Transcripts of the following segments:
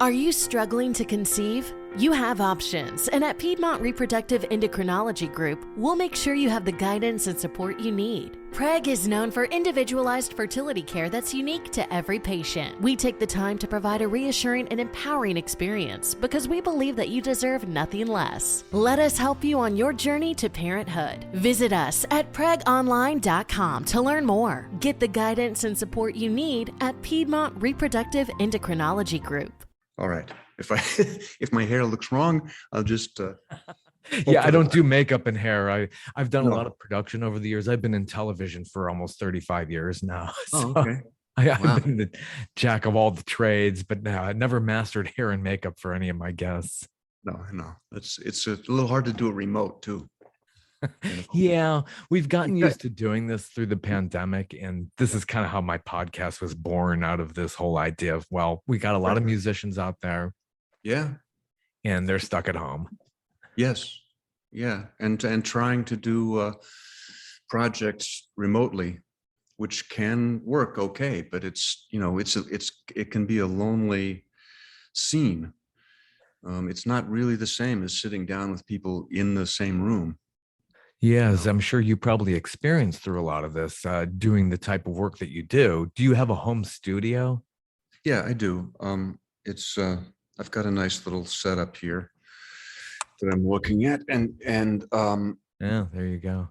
Are you struggling to conceive? You have options, and at Piedmont Reproductive Endocrinology Group, we'll make sure you have the guidance and support you need. PREG is known for individualized fertility care that's unique to every patient. We take the time to provide a reassuring and empowering experience because we believe that you deserve nothing less. Let us help you on your journey to parenthood. Visit us at pregonline.com to learn more. Get the guidance and support you need at Piedmont Reproductive Endocrinology Group. All right. If my hair looks wrong, I'll just yeah, I don't do makeup and hair. I've done a No. lot of production over the years. I've been in television for almost 35 years now. Oh, So okay. I've Wow. been the jack of all the trades, but no, I never mastered hair and makeup for any of my guests. No. It's a little hard to do it remote too. Yeah, we've gotten Okay. used to doing this through the pandemic, and this is kind of how my podcast was born, out of this whole idea of, well, we got a lot of musicians out there Yeah. and they're stuck at home. Yes. Yeah. And trying to do projects remotely, which can work okay, but it's it can be a lonely scene. It's not really the same as sitting down with people in the same room. Yes, I'm sure you probably experienced through a lot of this, doing the type of work that you do. Do you have a home studio? Yeah, I do. It's I've got a nice little setup here that I'm looking at, and Yeah, there you go.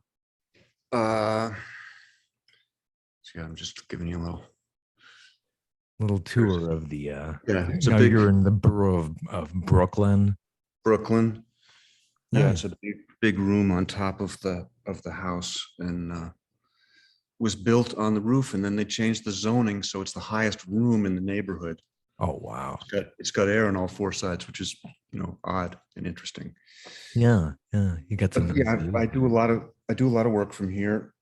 see, I'm just giving you a Little tour of the yeah. It's a now big you're in the borough of Brooklyn. Brooklyn. Yeah, Nice. it's a big room on top of the house, and was built on the roof, and then they changed the zoning, so it's the highest room in the neighborhood. Oh wow. It's got air on all four sides, which is odd and interesting. Yeah, you got some But yeah, nice views. I do a lot of work from here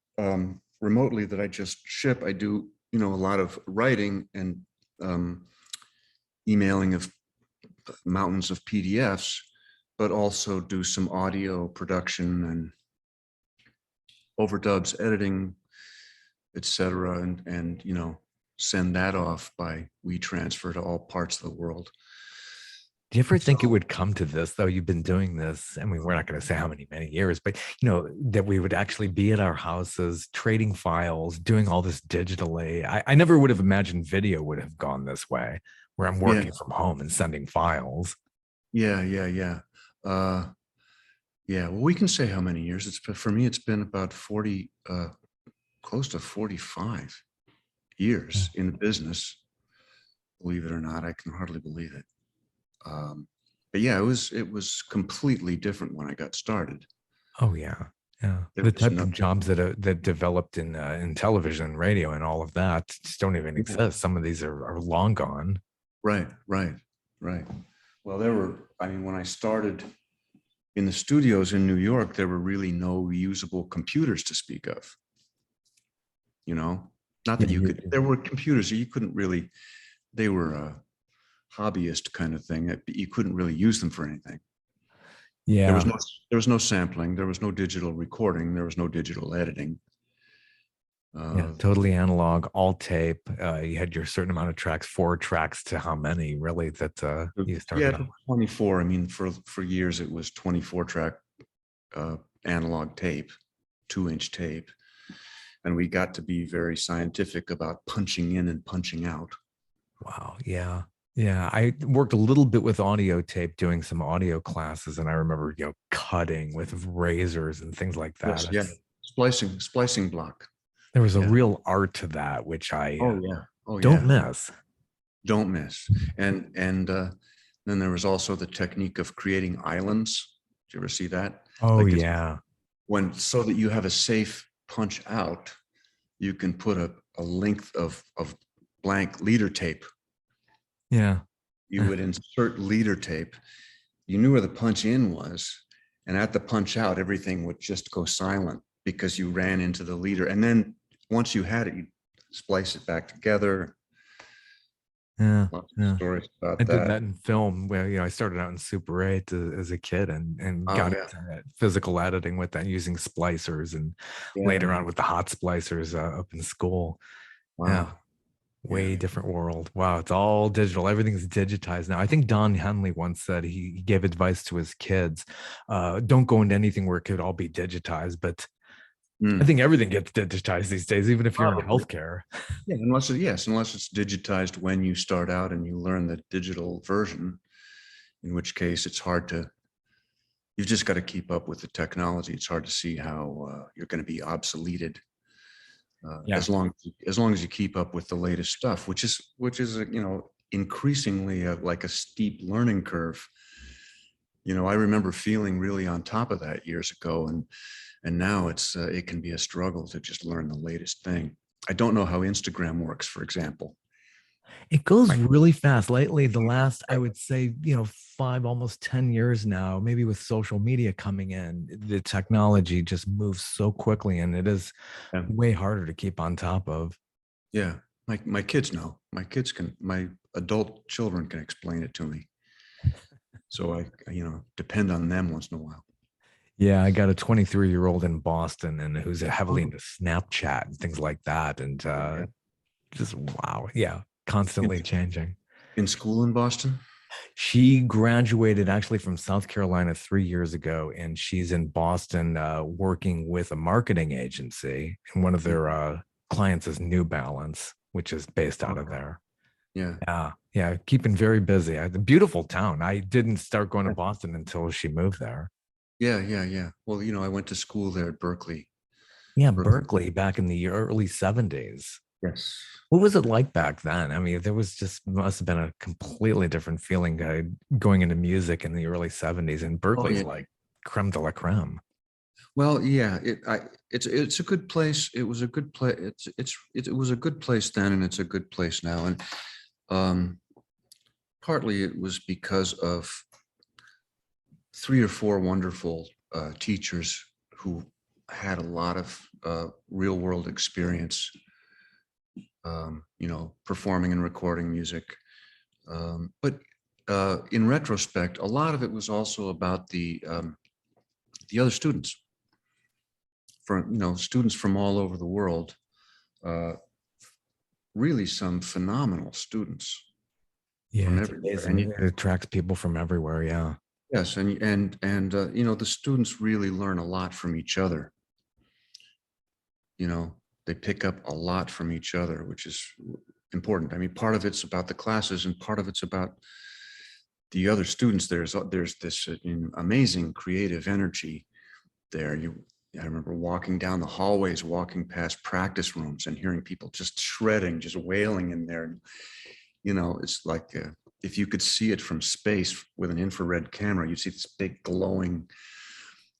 remotely that I just ship. I do a lot of writing and emailing of mountains of PDFs, but also do some audio production and overdubs, editing, etc., and send that off by WeTransfer to all parts of the world. Do you ever think it would come to this, though? You've been doing this, I mean, we're not going to say how many years, but that we would actually be at our houses trading files, doing all this digitally. I never would have imagined video would have gone this way, where I'm working from home and sending files. Yeah. Well, we can say how many years. For me, it's been about 40, close to 45 years in the business. Believe it or not, I can hardly believe it. But yeah, it was completely different when I got started. Oh yeah. The type of jobs that developed in television and radio and all of that just don't even exist. Some of these are long gone. Right. Well, when I started in the studios in New York, there were really no usable computers to speak of. Not that you could, there were computers you couldn't really, they were a hobbyist kind of thing. You couldn't really use them for anything. Yeah. There was no sampling. There was no digital recording. There was no digital editing. Totally analog, all tape. You had your certain amount of tracks, 4 tracks to how many really that you started? Yeah, 24. I mean, for years it was 24 track analog tape, 2-inch tape. And we got to be very scientific about punching in and punching out. Wow. Yeah. I worked a little bit with audio tape, doing some audio classes, and I remember cutting with razors and things like that. Yes, yeah, splicing block. There was a real art to that, which I don't miss. Don't miss. And then there was also the technique of creating islands. Did you ever see that? Oh yeah. So that you have a safe punch out, you can put a length of blank leader tape. Yeah. You would insert leader tape. You knew where the punch in was, and at the punch out, everything would just go silent because you ran into the leader. And then once you had it, you splice it back together. Lots of stories about that. I did that in film where I started out in Super 8 as a kid and got into physical editing with that, using splicers, and later on with the hot splicers up in school. Wow. Way different world. Wow, it's all digital. Everything's digitized now. I think Don Henley once said he gave advice to his kids, don't go into anything where it could all be digitized. But I Mm. think everything gets digitized these days, even if you're in Probably. healthcare. Yeah, unless it's digitized when you start out and you learn the digital version, in which case it's hard to. You've just got to keep up with the technology. It's hard to see how you're going to be obsoleted Yeah. as long as you keep up with the latest stuff, which is increasingly like a steep learning curve. I remember feeling really on top of that years ago, and now it can be a struggle to just learn the latest thing. I don't know how Instagram works, for example. It goes really fast. Lately, the last, I would say, 5, almost 10 years now, maybe with social media coming in, the technology just moves so quickly and it is Yeah. way harder to keep on top of. Yeah, my kids know. My adult children can explain it to me. So I depend on them once in a while. Yeah, I got a 23-year-old in Boston and who's heavily Oh, into Snapchat and things like that. And yeah. just wow. Yeah, constantly changing. In school in Boston? She graduated actually from South Carolina 3 years ago, and she's in Boston working with a marketing agency. And one of their clients is New Balance, which is based out of there. Yeah. Yeah, keeping very busy. A beautiful town. I didn't start going to Boston until she moved there. Yeah. Well, I went to school there at Berkeley. Yeah, Berkeley back in the early 70s. Yes. What was it like back then? I mean, there was just must have been a completely different feeling going into music in the early 70s. And Oh, Berkeley's yeah. like creme de la creme. Well, yeah, it's a good place. It was a good place. It was a good place then, and it's a good place now. And partly it was because of 3 or 4 wonderful teachers who had a lot of real world experience, performing and recording music. But in retrospect, a lot of it was also about the other students, students from all over the world. Really, some phenomenal students Yeah, from it's everywhere. amazing. It attracts people from everywhere. Yeah. Yes, and the students really learn a lot from each other. They pick up a lot from each other, which is important. I mean, part of it's about the classes, and part of it's about the other students. There's this amazing creative energy there. I remember walking down the hallways, walking past practice rooms, and hearing people just shredding, just wailing in there. It's like if you could see it from space with an infrared camera, you'd see this big glowing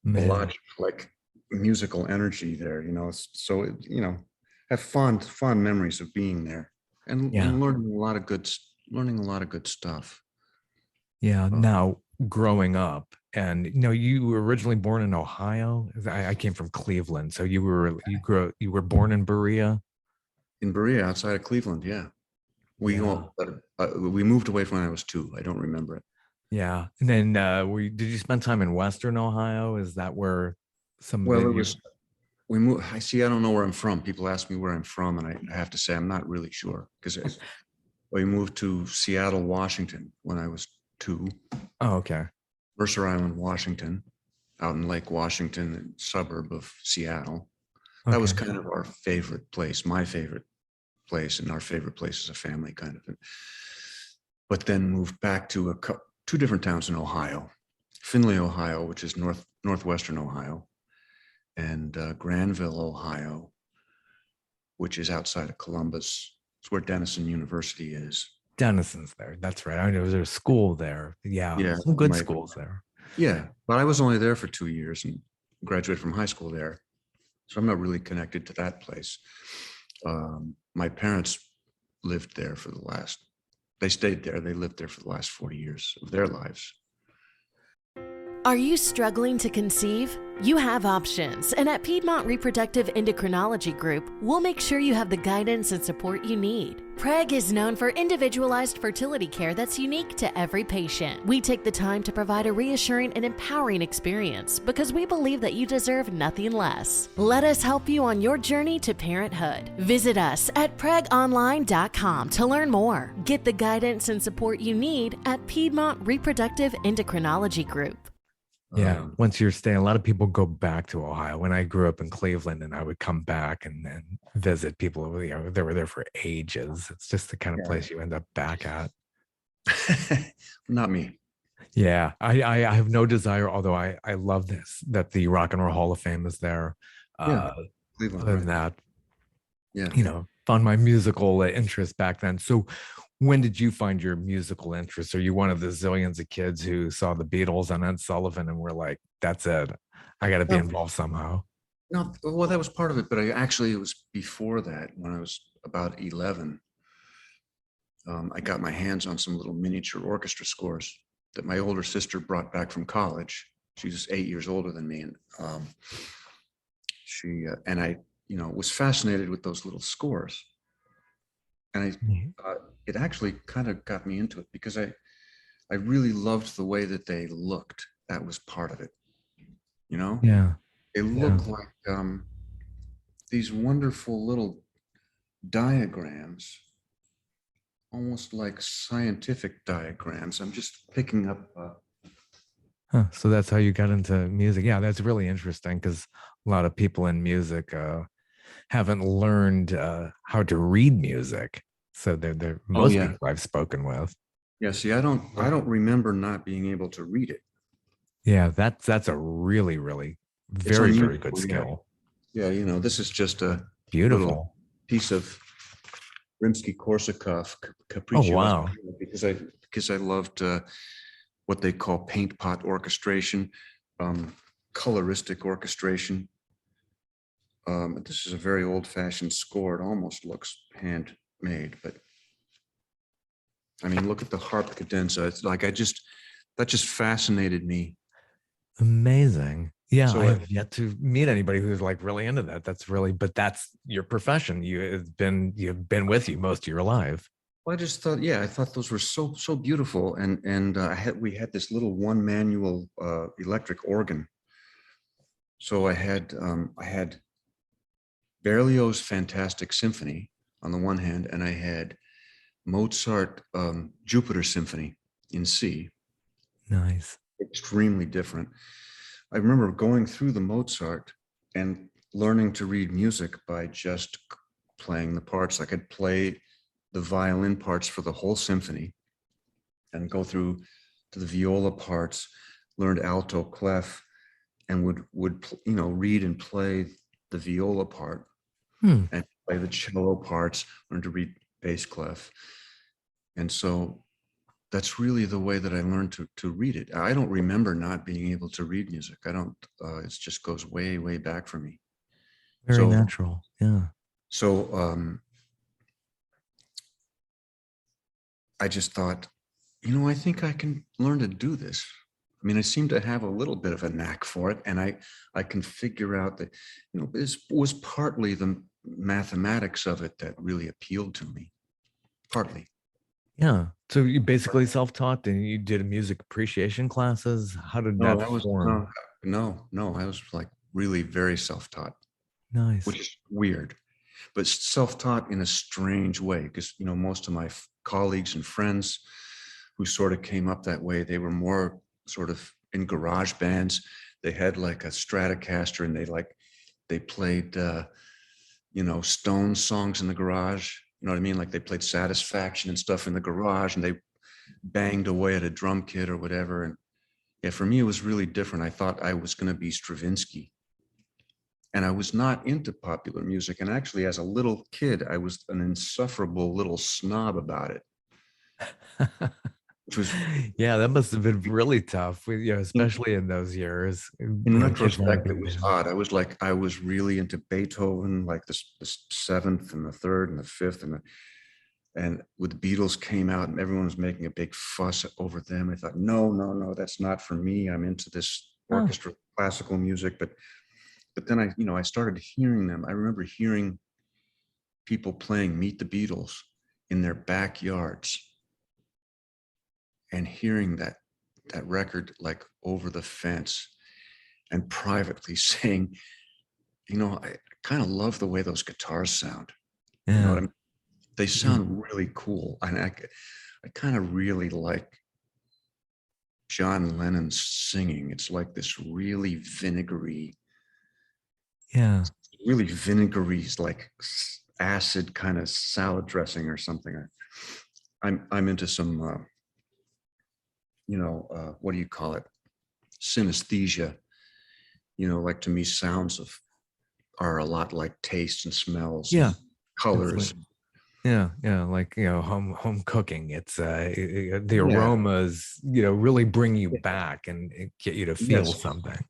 blotch like musical energy there. So have fond memories of being there and learning a lot of good stuff. Yeah. Now, growing up, and you were originally born in Ohio. I came from Cleveland, so you were born in Berea. In Berea, outside of Cleveland, yeah. We moved away from when I was 2. I don't remember it. Yeah, and then did you spend time in Western Ohio? Is that where some Well, of it was. We moved. I don't know where I'm from. People ask me where I'm from, and I have to say I'm not really sure, because we moved to Seattle, Washington when I was 2. Oh, okay. Mercer Island, Washington, out in Lake Washington, a suburb of Seattle. Okay. That was kind of our favorite place, my favorite place, and our favorite place as a family, kind of. But then moved back to 2 different towns in Ohio: Findlay, Ohio, which is northwestern Ohio, and Granville, Ohio, which is outside of Columbus. It's where Denison University is. Denison's there. That's right. I know there's a school there. Yeah. Some good schools there. Yeah, but I was only there for 2 years and graduated from high school there. So I'm not really connected to that place. My parents lived there they stayed there. They lived there for the last 40 years of their lives. Are you struggling to conceive? You have options, and at Piedmont Reproductive Endocrinology Group, we'll make sure you have the guidance and support you need. PREG is known for individualized fertility care that's unique to every patient. We take the time to provide a reassuring and empowering experience because we believe that you deserve nothing less. Let us help you on your journey to parenthood. Visit us at pregonline.com to learn more. Get the guidance and support you need at Piedmont Reproductive Endocrinology Group. Yeah. Once you're staying, a lot of people go back to Ohio. When I grew up in Cleveland and I would come back and visit people, they were there for ages. It's just the kind of place you end up back at. Not me. Yeah. I have no desire, although I love this, that the Rock and Roll Hall of Fame is there. Cleveland, other than that, yeah. Found my musical interest back then. So when did you find your musical interest? Are you one of the zillions of kids who saw the Beatles on Ed Sullivan and were like, that's it, I got to be involved somehow? No, well, that was part of it, but it was before that. When I was about 11, I got my hands on some little miniature orchestra scores that my older sister brought back from college. She's 8 years older than me, and I was fascinated with those little scores. And it actually kind of got me into it because I really loved the way that they looked. That was part of it, Yeah. They look like these wonderful little diagrams, almost like scientific diagrams. I'm just picking up. So that's how you got into music. Yeah, that's really interesting because a lot of people in music haven't learned how to read music. So they're most people I've spoken with. Yeah, see, I don't remember not being able to read it. Yeah, that's a really, really very, very good skill. Yeah, this is just a beautiful piece of Rimsky-Korsakov Capriccio. Oh wow! Because I loved what they call paint pot orchestration, coloristic orchestration. This is a very old-fashioned score. It almost looks handmade, but I mean, look at the harp cadenza. It's like that just fascinated me. Amazing. Yeah, so I have yet to meet anybody who's like really into that. But that's your profession. You've been with you most of your life. Well, I just thought, I thought those were so beautiful, and we had this little one manual electric organ. So I had Berlioz's Fantastic Symphony on the one hand, and I had Mozart Jupiter Symphony in C. Nice. Extremely different. I remember going through the Mozart and learning to read music by just playing the parts. Like I'd play the violin parts for the whole symphony and go through to the viola parts, learned alto clef, and would read and play the viola part and play the cello parts, learn to read bass clef. And so that's really the way that I learned to read it. I don't remember not being able to read music. I don't, it just goes way, way back for me. Very natural. Yeah. So I just thought, I think I can learn to do this. I mean, I seem to have a little bit of a knack for it. And I can figure out that, this was partly the mathematics of it that really appealed to me. Partly. Yeah. So you basically self-taught and you did music appreciation classes. How did that form? No, I was like really very self-taught. Nice. Which is weird, but self-taught in a strange way because, most of my colleagues and friends who sort of came up that way, they were more sort of in garage bands. They had like a Stratocaster and they played, Stones songs in the garage. You know what I mean? Like they played Satisfaction and stuff in the garage and they banged away at a drum kit or whatever. And yeah, for me, it was really different. I thought I was going to be Stravinsky. And I was not into popular music. And actually, as a little kid, I was an insufferable little snob about it. Which was, that must have been really tough, especially in those years. In retrospect, it was odd. I was really into Beethoven, like the seventh and the third and the fifth, and And when the Beatles came out and everyone was making a big fuss over them, I thought, no, no, no, that's not for me. I'm into this Oh, orchestra classical music. But then I started hearing them. I remember hearing people playing Meet the Beatles in their backyards and hearing that record like over the fence and privately saying, I kind of love the way those guitars sound. You know what yeah. I mean? They sound really cool. And I kind of really like John Lennon's singing. It's like this really vinegary, Yeah. like acid kind of salad dressing or something. I'm into some, what do you call it? Synesthesia. Like to me, sounds are a lot like tastes and smells Yeah. and It's like, colors. yeah, yeah, like home cooking. It's the Yeah. aromas, really bring you back and get you to feel Yes. something.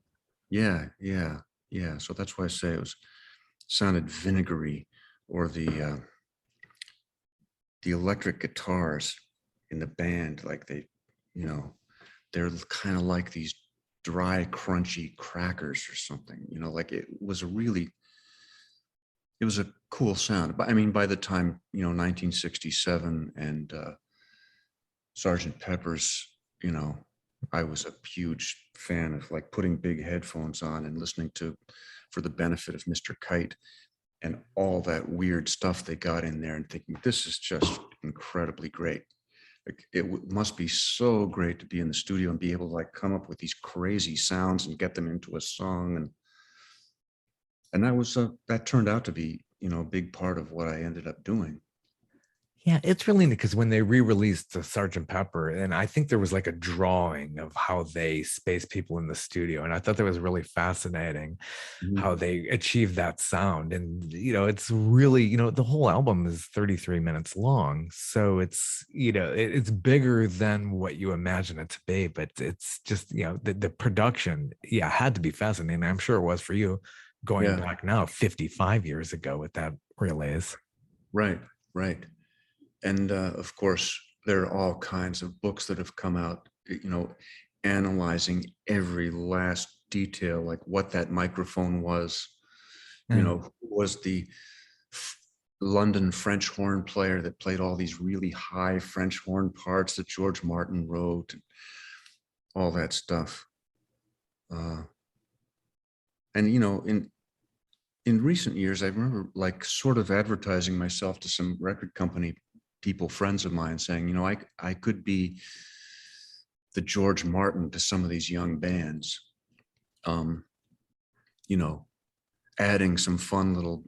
Yeah. Yeah. Yeah. So that's why I say it sounded vinegary, or the electric guitars in the band, like they're kind of like these dry, crunchy crackers or something. Like it was a cool sound. But I mean, by the time 1967 and Sergeant Pepper's, I was a huge fan of like putting big headphones on and listening to For the Benefit of Mr. Kite and all that weird stuff they got in there, and thinking, this is just incredibly great. Like must be so great to be in the studio and be able to like come up with these crazy sounds and get them into a song. And that turned out to be, a big part of what I ended up doing. Yeah, it's really neat because when they re-released the Sergeant Pepper, and I think there was like a drawing of how they spaced people in the studio, and I thought that was really fascinating how they achieved that sound. And it's really, the whole album is 33 minutes long, so it's it's bigger than what you imagine it to be, but it's just the production, had to be fascinating. I'm sure it was for you, going back now 55 years ago with that release. Right. And of course, there are all kinds of books that have come out, analyzing every last detail, like what that microphone was, who was the London French horn player that played all these really high French horn parts that George Martin wrote, and all that stuff. And in recent years, I remember like sort of advertising myself to some record company people, friends of mine, saying, I could be the George Martin to some of these young bands, adding some fun little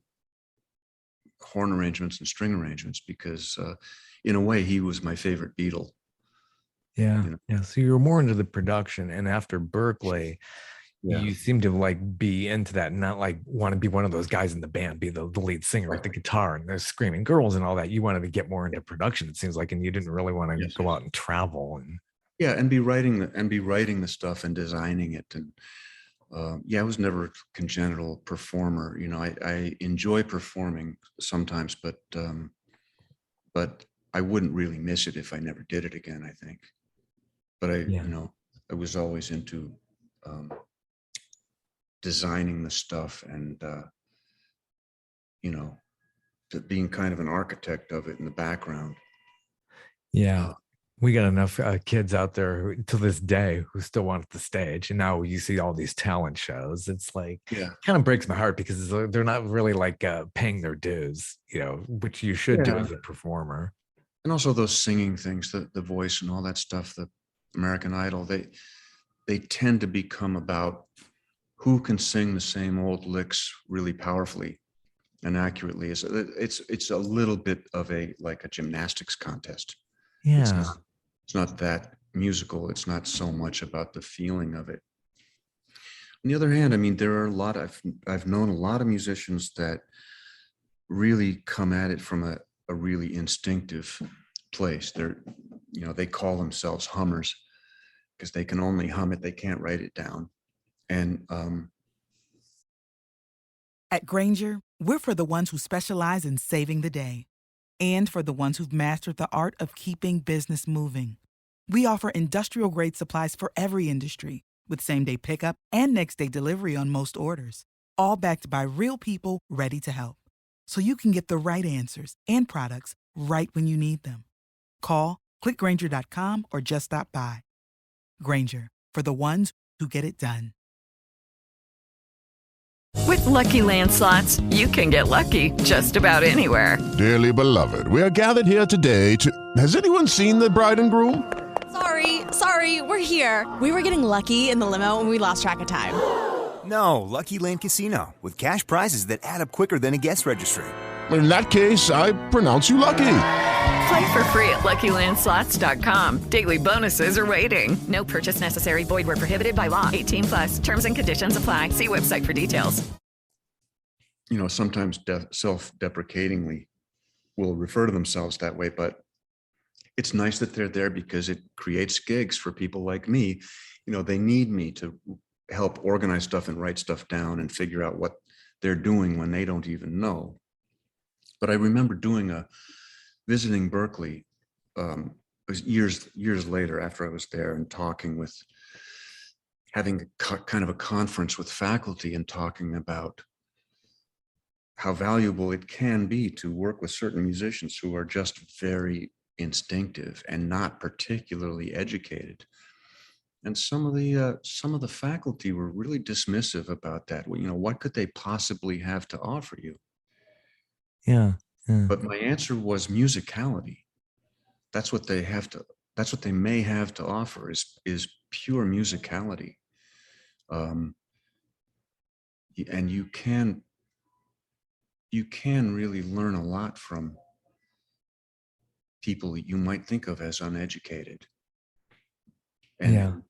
horn arrangements and string arrangements, because in a way he was my favorite Beatle. Yeah. So you were more into the production, and after Berkeley, you seem to like be into that, not like want to be one of those guys in the band, be the lead singer with the guitar and there's screaming girls and all that. You wanted to get more into production, it seems like, and you didn't really want to go out and travel and be writing the stuff and designing it. And I was never a congenital performer. I enjoy performing sometimes, but I wouldn't really miss it if I never did it again, I think. But I was always into designing the stuff and being kind of an architect of it in the background. We got enough kids out there who, to this day, who still want the stage, and now you see all these talent shows. It's like, kind of breaks my heart, because they're not really like paying their dues, which you should do as a performer. And also those singing things, the voice and all that stuff, the American Idol, they tend to become about who can sing the same old licks really powerfully and accurately. It's a little bit of a gymnastics contest. It's not that musical. It's not so much about the feeling of it. On the other hand, I mean, there are I've known a lot of musicians that really come at it from a really instinctive place. They call themselves hummers because they can only hum it. They can't write it down. And At Granger, we're for the ones who specialize in saving the day. and for the ones who've mastered the art of keeping business moving. We offer industrial-grade supplies for every industry, with same-day pickup and next-day delivery on most orders, all backed by real people ready to help. So you can get the right answers and products right when you need them. Call, click Grainger.com, or just stop by. Grainger, for the ones who get it done. With Lucky Land Slots, you can get lucky just about anywhere. Dearly beloved, we are gathered here today to... Has anyone seen the bride and groom? Sorry, we're here. We were getting lucky in the limo and we lost track of time. No, Lucky Land Casino, with cash prizes that add up quicker than a guest registry. In that case, I pronounce you lucky. Play for free at LuckyLandSlots.com. Daily bonuses are waiting. No purchase necessary. Void where prohibited by law. 18+. Terms and conditions apply. See website for details. You know, sometimes self-deprecatingly will refer to themselves that way, but it's nice that they're there because it creates gigs for people like me. You know, they need me to help organize stuff and write stuff down and figure out what they're doing when they don't even know. But I remember visiting Berkeley, it was years later after I was there, and having kind of a conference with faculty and talking about how valuable it can be to work with certain musicians who are just very instinctive and not particularly educated. And some of the faculty were really dismissive about that. Well, you know, what could they possibly have to offer you? Yeah. But my answer was musicality. That's what they may have to offer is pure musicality. And you can really learn a lot from people that you might think of as uneducated. And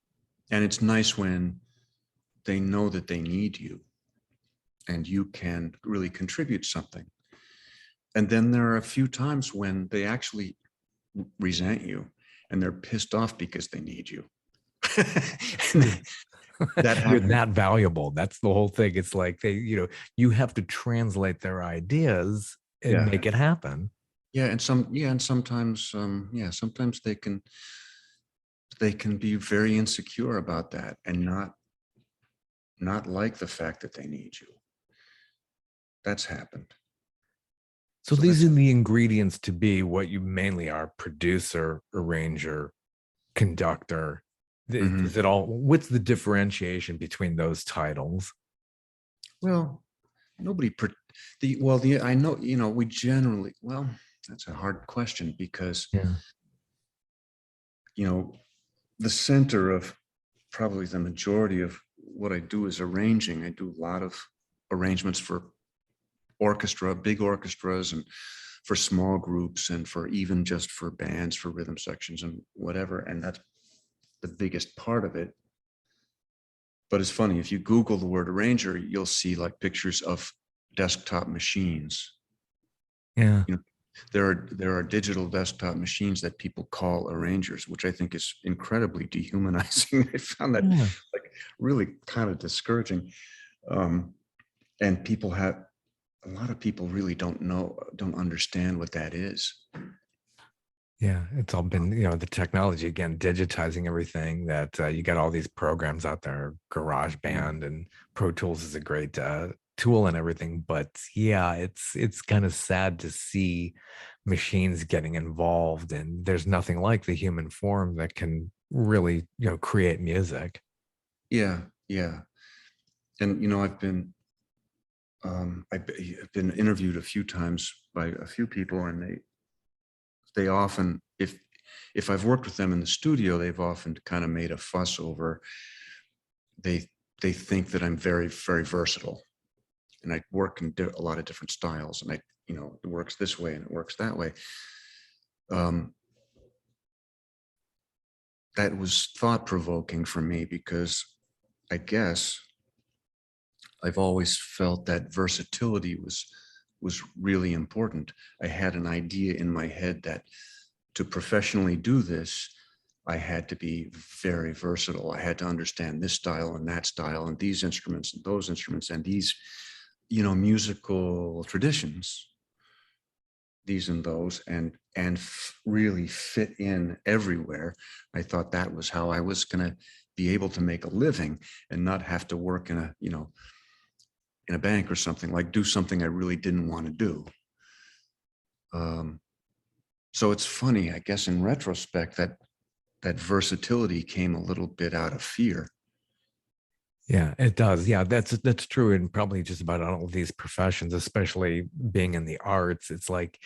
it's nice when they know that they need you and you can really contribute something. And then there are a few times when they actually resent you and they're pissed off because they need you. You're that valuable. That's the whole thing. It's like you have to translate their ideas and make it happen. Sometimes they can be very insecure about that and not like the fact that they need you. That's happened. So these are the ingredients to be what you mainly are: producer, arranger, conductor. Is it all? What's the differentiation between those titles? Well, I know, we generally, that's a hard question because, the center of probably the majority of what I do is arranging. I do a lot of arrangements for big orchestras, and for small groups, and for even just for bands, for rhythm sections and whatever. And that's the biggest part of it. But it's funny, if you Google the word arranger, you'll see like pictures of desktop machines. Yeah. There are digital desktop machines that people call arrangers, which I think is incredibly dehumanizing. I found that really kind of discouraging. And a lot of people really don't understand what that is. Yeah, it's all been, the technology, again, digitizing everything, that you got all these programs out there, GarageBand and Pro Tools is a great tool and everything. But it's kind of sad to see machines getting involved, and there's nothing like the human form that can really, create music. Yeah. And, I've been interviewed a few times by a few people, and they often, if I've worked with them in the studio, they've often kind of made a fuss over, they think that I'm very, very versatile, and I work in a lot of different styles, and it works this way and it works that way. That was thought-provoking for me, because I guess I've always felt that versatility was really important. I had an idea in my head that to professionally do this, I had to be very versatile. I had to understand this style and that style and these instruments and those instruments and these, musical traditions. these and those and really fit in everywhere. I thought that was how I was going to be able to make a living and not have to work in a, in a bank or something, like do something I really didn't want to do. So it's funny, I guess, in retrospect, that versatility came a little bit out of fear. Yeah, it does. Yeah, that's true. And probably just about all of these professions, especially being in the arts, it's like,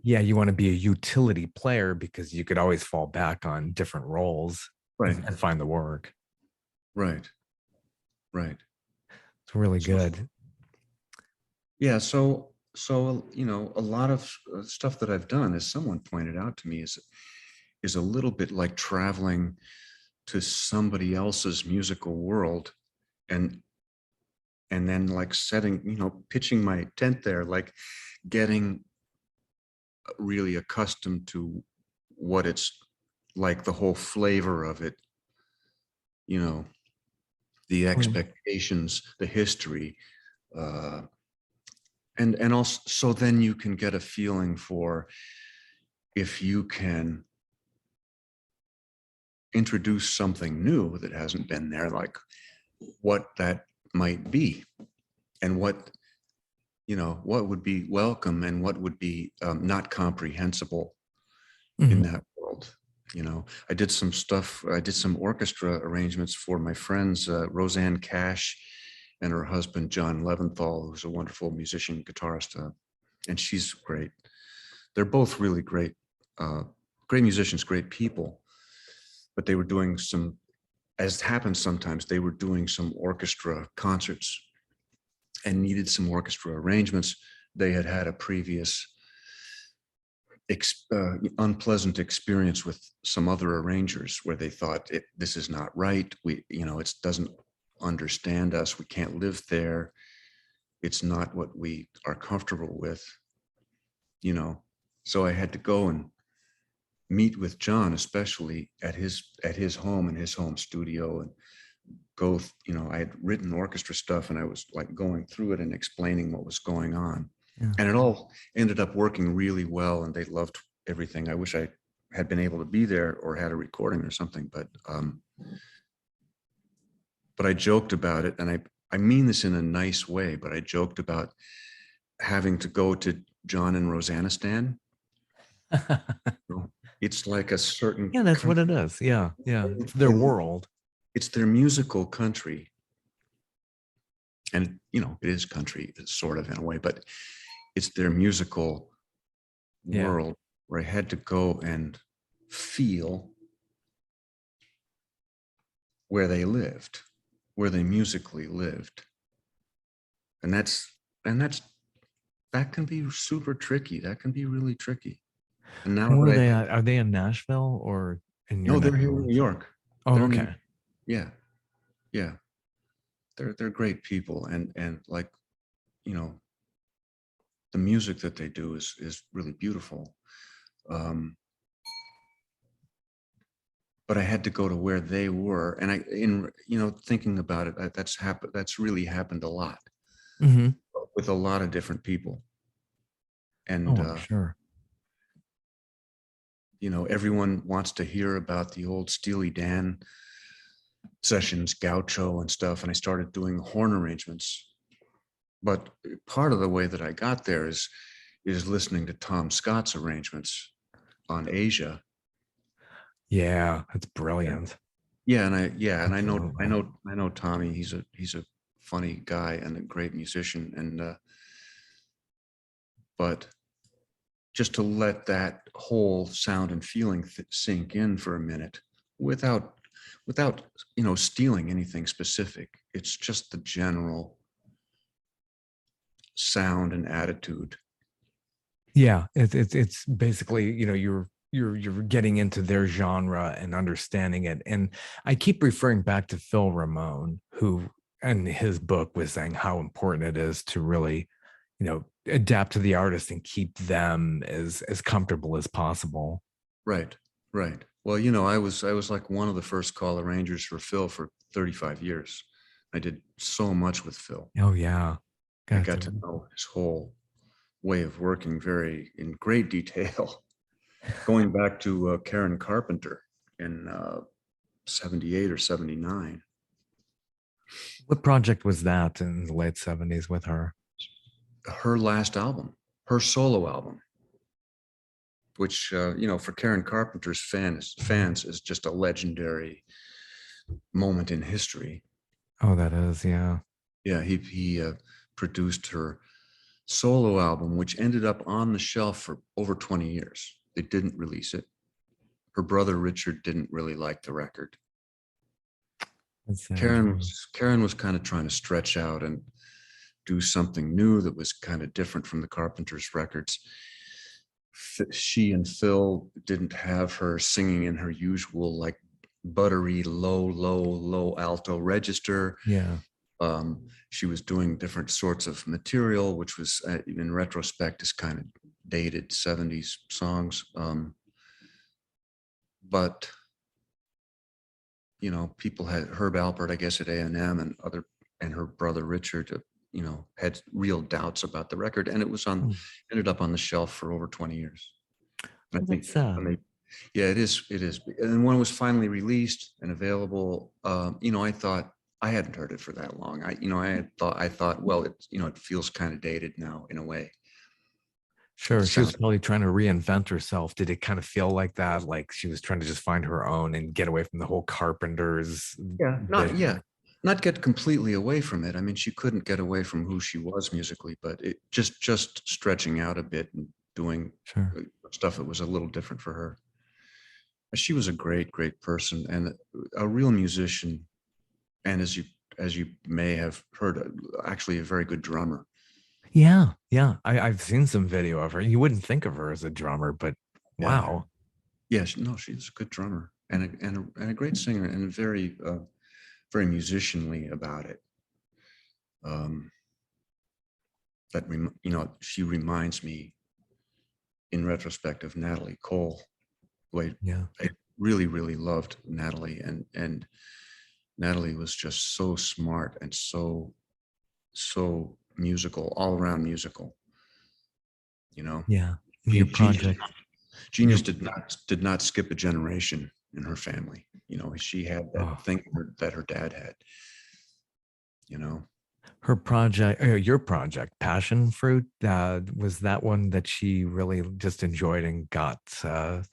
yeah, you want to be a utility player because you could always fall back on different roles, right, and find the work. Right. It's really good. Yeah. So, a lot of stuff that I've done, as someone pointed out to me, is a little bit like traveling to somebody else's musical world and then like pitching my tent there, like getting really accustomed to what it's like, the whole flavor of it, the expectations, the history, and also, so then you can get a feeling for if you can introduce something new that hasn't been there, like what that might be, and what would be welcome and what would be not comprehensible in that world. I did some stuff. I did some orchestra arrangements for my friends, Roseanne Cash and her husband, John Leventhal, who's a wonderful musician, guitarist, and she's great. They're both really great musicians, great people. But they were doing some, as happens sometimes, they were doing some orchestra concerts and needed some orchestra arrangements. They had had a previous unpleasant experience with some other arrangers where they thought this is not right. It doesn't understand us. We can't live there. It's not what we are comfortable with, So I had to go and meet with John, especially at his home, in his home studio, and go, I had written orchestra stuff and I was like going through it and explaining what was going on. Yeah. And it all ended up working really well, and they loved everything. I wish I had been able to be there or had a recording or something, but I joked about it, and I mean this in a nice way, but I joked about having to go to John and Rosannistan. It's like a certain, yeah, that's country. What it is. Yeah. It's their world. It's their musical country. And, it is country, sort of, in a way, but it's their musical world, where I had to go and feel where they lived, where they musically lived. And that can be super tricky. That can be really tricky. And now are they in Nashville or in your? No, they're here in New York. Oh, okay. Yeah. They're great people, and like, the music that they do is really beautiful. But I had to go to where they were, and thinking about it, that's really happened a lot with a lot of different people. And sure. Everyone wants to hear about the old Steely Dan sessions, Gaucho and stuff, and I started doing horn arrangements. But part of the way that I got there is listening to Tom Scott's arrangements on Asia. Yeah, that's brilliant. Yeah, and I know Tommy. He's a funny guy and a great musician, and but just to let that whole sound and feeling sink in for a minute, without stealing anything specific. It's just the general sound and attitude. Yeah, it's basically, you're getting into their genre and understanding it. And I keep referring back to Phil Ramone, who in his book was saying how important it is to really, adapt to the artist and keep them as comfortable as possible. Right. Well, I was like one of the first call arrangers for Phil for 35 years. I did so much with Phil. Oh yeah. I got to know his whole way of working in great detail, going back to Karen Carpenter in 78 or 79. What project was that in the late 70s with her? Her last album, her solo album, which, for Karen Carpenter's fans is just a legendary moment in history. Oh, that is, yeah. Yeah, he produced her solo album, which ended up on the shelf for over 20 years. They didn't release it. Her brother Richard didn't really like the record. Karen was kind of trying to stretch out and do something new that was kind of different from the Carpenters records. She and Phil didn't have her singing in her usual like buttery low alto register. Yeah. She was doing different sorts of material, which was in retrospect is kind of dated 70s songs. But people had Herb Alpert, I guess, at A&M and her brother Richard, had real doubts about the record, and it was ended up on the shelf for over 20 years. And I think, yeah, it is. And when it was finally released and available, I thought I hadn't heard it for that long. I thought, well, it feels kind of dated now in a way. Sure. She was probably trying to reinvent herself. Did it kind of feel like that? Like she was trying to just find her own and get away from the whole Carpenters? Not get completely away from it. I mean, she couldn't get away from who she was musically, but it just stretching out a bit and doing stuff that was a little different for her. She was a great person and a real musician. And as you may have heard, actually a very good drummer. Yeah. I've seen some video of her. You wouldn't think of her as a drummer, but wow. Yeah, she's a good drummer and a great singer and very musicianly about it. She reminds me, in retrospect, of Natalie Cole, who I really, really loved Natalie, and Natalie was just so smart and so musical, all around musical. Yeah. Your project. Genius did not skip a generation in her family. She had that thing that her dad had. Her project, your project, Passion Fruit, was that one that she really just enjoyed and got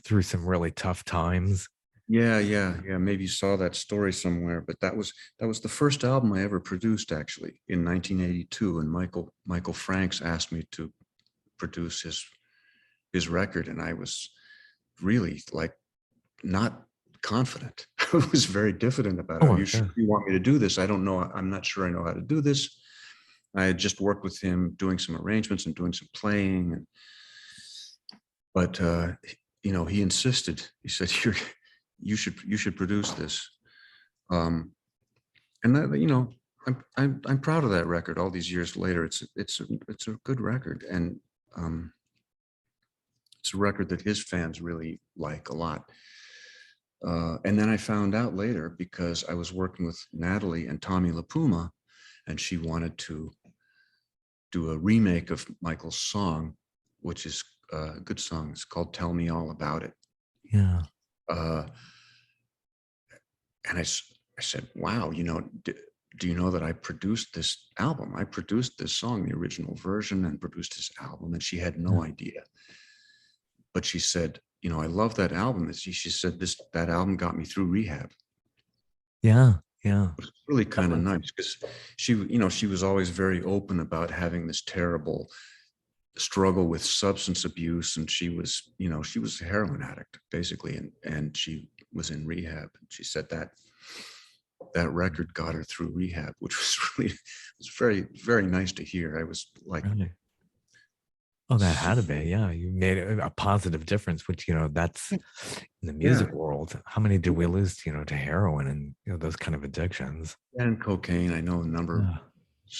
through some really tough times? Yeah. Maybe you saw that story somewhere, but that was the first album I ever produced, actually, in 1982. And Michael Franks asked me to produce his record, and I was really like not confident. I was very diffident about it. Are you sure you want me to do this? I don't know. I'm not sure I know how to do this. I had just worked with him doing some arrangements and doing some playing, but he insisted. He said, you should produce this. And that, I'm proud of that record. All these years later, it's a good record, and it's a record that his fans really like a lot. And then I found out later, because I was working with Natalie and Tommy LaPuma, and she wanted to do a remake of Michael's song, which is a good song. It's called "Tell Me All About It." Yeah. And I said, wow, do you know that I produced this album? I produced this song, the original version, and produced this album. And she had no idea. But she said, I love that album. She said that album got me through rehab. Yeah. It's really kind of nice, because she was always very open about having this terrible struggle with substance abuse, and she was a heroin addict basically, and she was in rehab. She said that record got her through rehab, which was very, very nice to hear. I was like, really? Oh, that had to be. Yeah, you made a positive difference, which that's in the music world. How many do we lose to heroin and those kind of addictions? And cocaine. I know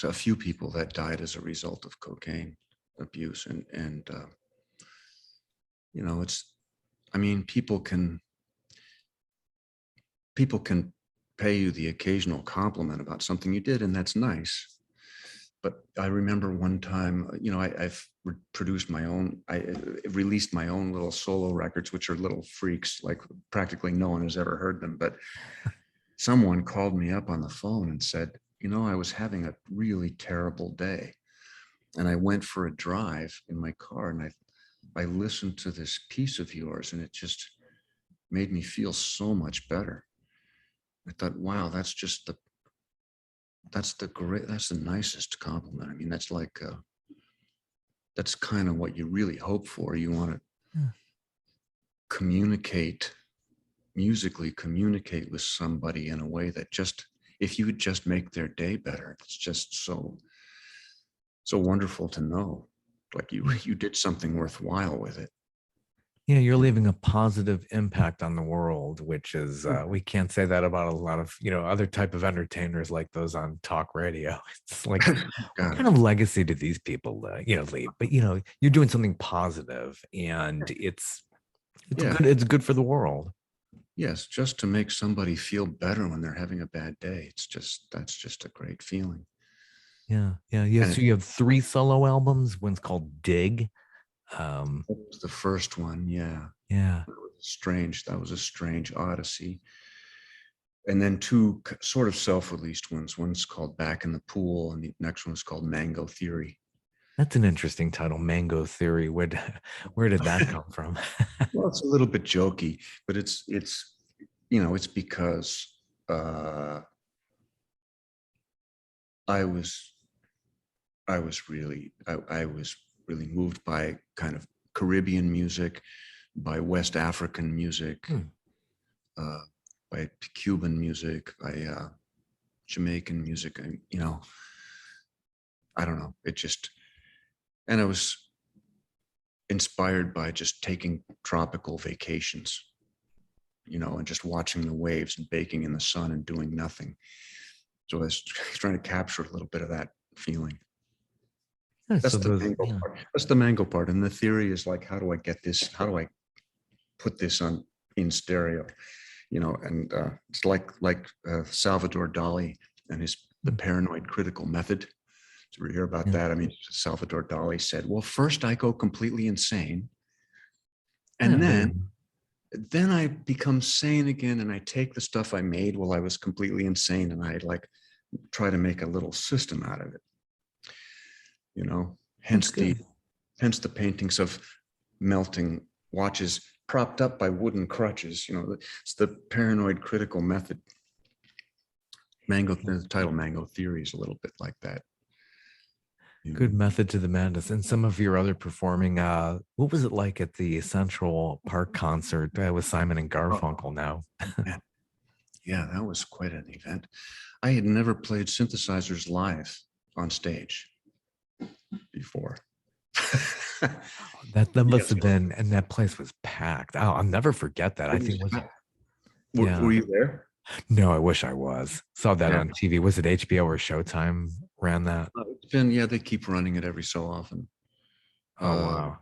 a few people that died as a result of cocaine abuse, and people can pay you the occasional compliment about something you did, and that's nice, But I remember one time, I've produced my own, I released my own little solo records, which are little freaks, like practically no one has ever heard them. But someone called me up on the phone and said, I was having a really terrible day. And I went for a drive in my car, and I listened to this piece of yours, and it just made me feel so much better. I thought, wow, that's the nicest compliment. I mean, that's like, that's kind of what you really hope for. You want to musically communicate with somebody in a way that if you would just make their day better, it's just so wonderful to know. Like you did something worthwhile with it. Yeah, you're leaving a positive impact on the world, which is we can't say that about a lot of other type of entertainers like those on talk radio. It's like what kind of legacy do these people leave? But you're doing something positive, and it's good for the world. Yes, just to make somebody feel better when they're having a bad day. That's just a great feeling. Yeah. So you have 3 solo albums. One's called Dig. That was the first one. Yeah. That was a strange odyssey. And then 2 sort of self-released ones. One's called Back in the Pool, and the next one's called Mango Theory. That's an interesting title, Mango Theory. Where did that come from? Well, it's a little bit jokey, but it's because I was really moved by kind of Caribbean music, by West African music, by Cuban music, by Jamaican music. I don't know. And I was inspired by just taking tropical vacations, and just watching the waves and baking in the sun and doing nothing. So I was trying to capture a little bit of that feeling. That's the mango part. That's the mango part. And the theory is like, how do I get this? How do I put this in stereo? And it's like Salvador Dali and the paranoid critical method. Did you hear about that? I mean, Salvador Dali said, well, first I go completely insane. And then I become sane again, and I take the stuff I made while I was completely insane, and I try to make a little system out of it. Hence the paintings of melting watches propped up by wooden crutches. It's the paranoid critical method. The title Mango Theory is a little bit like that. Good method to the madness. And some of your other performing, what was it like at the Central Park concert with Simon and Garfunkel now? Yeah, that was quite an event. I had never played synthesizers live on stage before. that must have been, and that place was packed. I'll never forget that. I think were you there? No, I wish I was. Saw that on TV. Was it HBO or Showtime ran that? It's been, they keep running it every so often. Wow.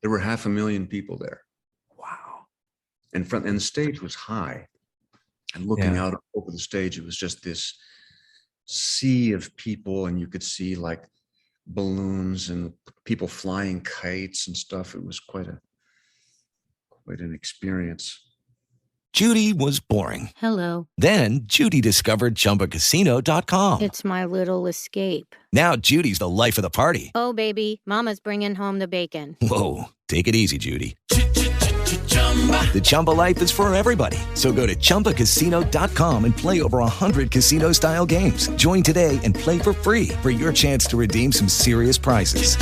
There were 500,000 people there. Wow. And the stage was high. And looking out over the stage, it was just this sea of people, and you could see like balloons and people flying kites and stuff. It was quite an experience. Judy was boring. Hello. Then Judy discovered ChumbaCasino.com. It's my little escape. Now Judy's the life of the party. Oh, baby, mama's bringing home the bacon. Whoa, take it easy, Judy. The Chumba life is for everybody. So go to ChumbaCasino.com and play over 100 casino-style games. Join today and play for free for your chance to redeem some serious prizes.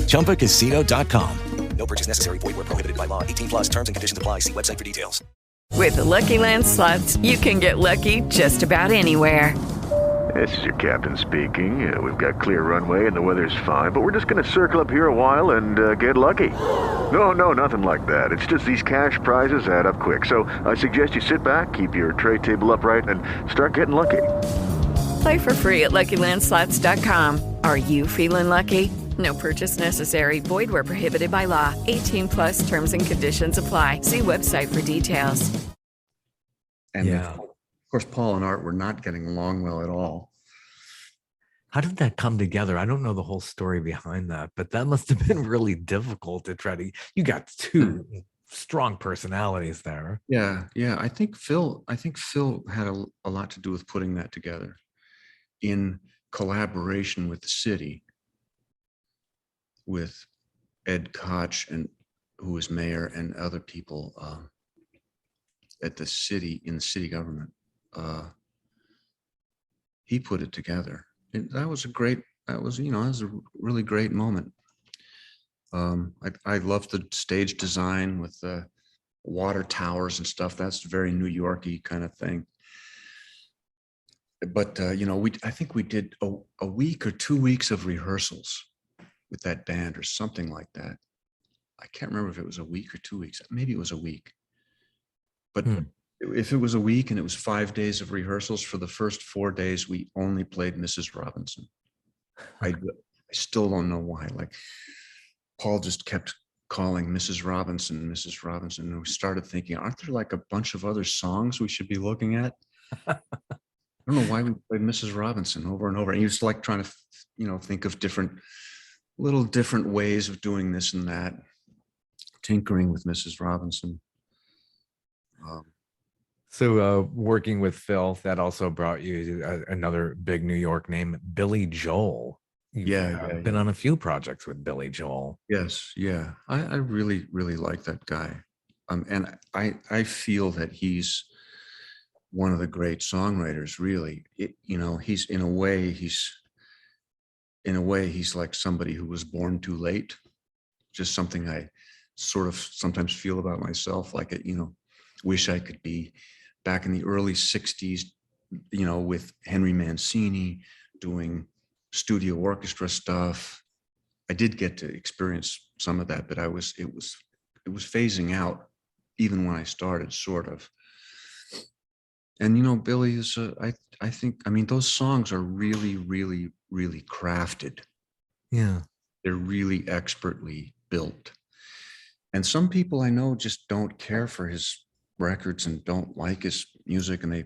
ChumbaCasino.com. No purchase necessary. Void where prohibited by law. 18+ terms and conditions apply. See website for details. With the Lucky Land Slots, you can get lucky just about anywhere. This is your captain speaking. We've got clear runway and the weather's fine, but we're just going to circle up here a while and get lucky. No, nothing like that. It's just these cash prizes add up quick. So I suggest you sit back, keep your tray table upright, and start getting lucky. Play for free at LuckyLandSlots.com. Are you feeling lucky? No purchase necessary. Void where prohibited by law. 18+ terms and conditions apply. See website for details. And of course, Paul and Art were not getting along well at all. How did that come together? I don't know the whole story behind that, but that must have been really difficult to try to. You got two strong personalities there. Yeah, yeah. I think Phil had a lot to do with putting that together in collaboration with the city, with Ed Koch and who was mayor and other people at the city in the city government. He put it together. That was that was a really great moment. I love the stage design with the water towers and stuff. That's very New Yorky kind of thing. But I think we did a week or 2 weeks of rehearsals with that band or something like that. I can't remember if it was a week or 2 weeks. Maybe it was a week. But if it was a week and it was 5 days of rehearsals, for the first 4 days, we only played Mrs. Robinson. I still don't know why. Like, Paul just kept calling Mrs. Robinson, Mrs. Robinson. And we started thinking, aren't there like a bunch of other songs we should be looking at? I don't know why we played Mrs. Robinson over and over. And he was like trying to, think of little different ways of doing this and that, tinkering with Mrs. Robinson. So working with Phil, that also brought you another big New York name, Billy Joel. You've been on a few projects with Billy Joel. Yes, yeah. I really, really like that guy. And I feel that he's one of the great songwriters, really. He's in a way he's like somebody who was born too late. Just something I sort of sometimes feel about myself, like wish I could be back in the early 60s, with Henry Mancini doing studio orchestra stuff. I did get to experience some of that, but it was phasing out even when I started, sort of. And Billy is I think those songs are really, really, really crafted. Yeah. They're really expertly built. And some people I know just don't care for his records and don't like his music, and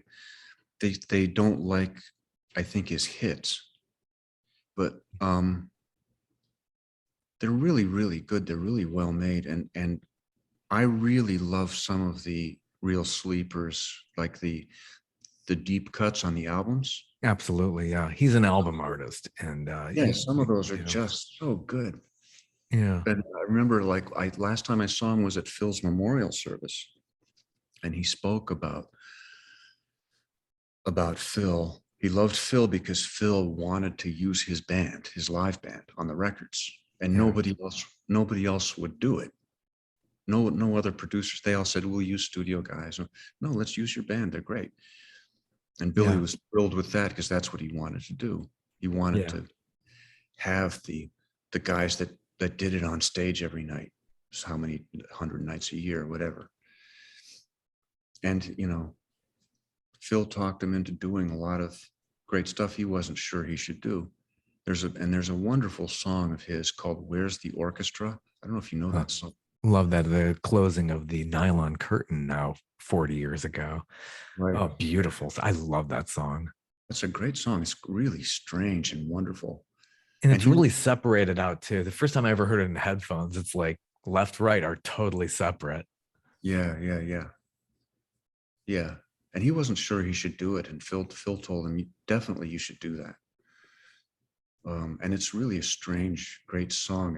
they don't like, I think, his hits. But they're really, really good. They're really well made. And I really love some of the real sleepers, like the deep cuts on the albums. Absolutely. Yeah. He's an album artist. And some of those are just so good. Yeah. And I remember last time I saw him was at Phil's memorial service. And he spoke about Phil. He loved Phil because Phil wanted to use his band, his live band, on the records, and nobody else would do it. No other producers. They all said, "We'll use studio guys." No, let's use your band. They're great. And Billy was thrilled with that because that's what he wanted to do. He wanted to have the guys that did it on stage every night. So how many 100 nights a year, whatever. And Phil talked him into doing a lot of great stuff he wasn't sure he should do. There's a wonderful song of his called "Where's the Orchestra?" I don't know if you know that song. Love that. The closing of the Nylon Curtain now 40 years ago. Right. Oh, beautiful. I love that song. That's a great song. It's really strange and wonderful. And it's really separated out too. The first time I ever heard it in headphones, it's like left, right are totally separate. Yeah. And he wasn't sure he should do it. And Phil told him, definitely you should do that. And it's really a strange, great song.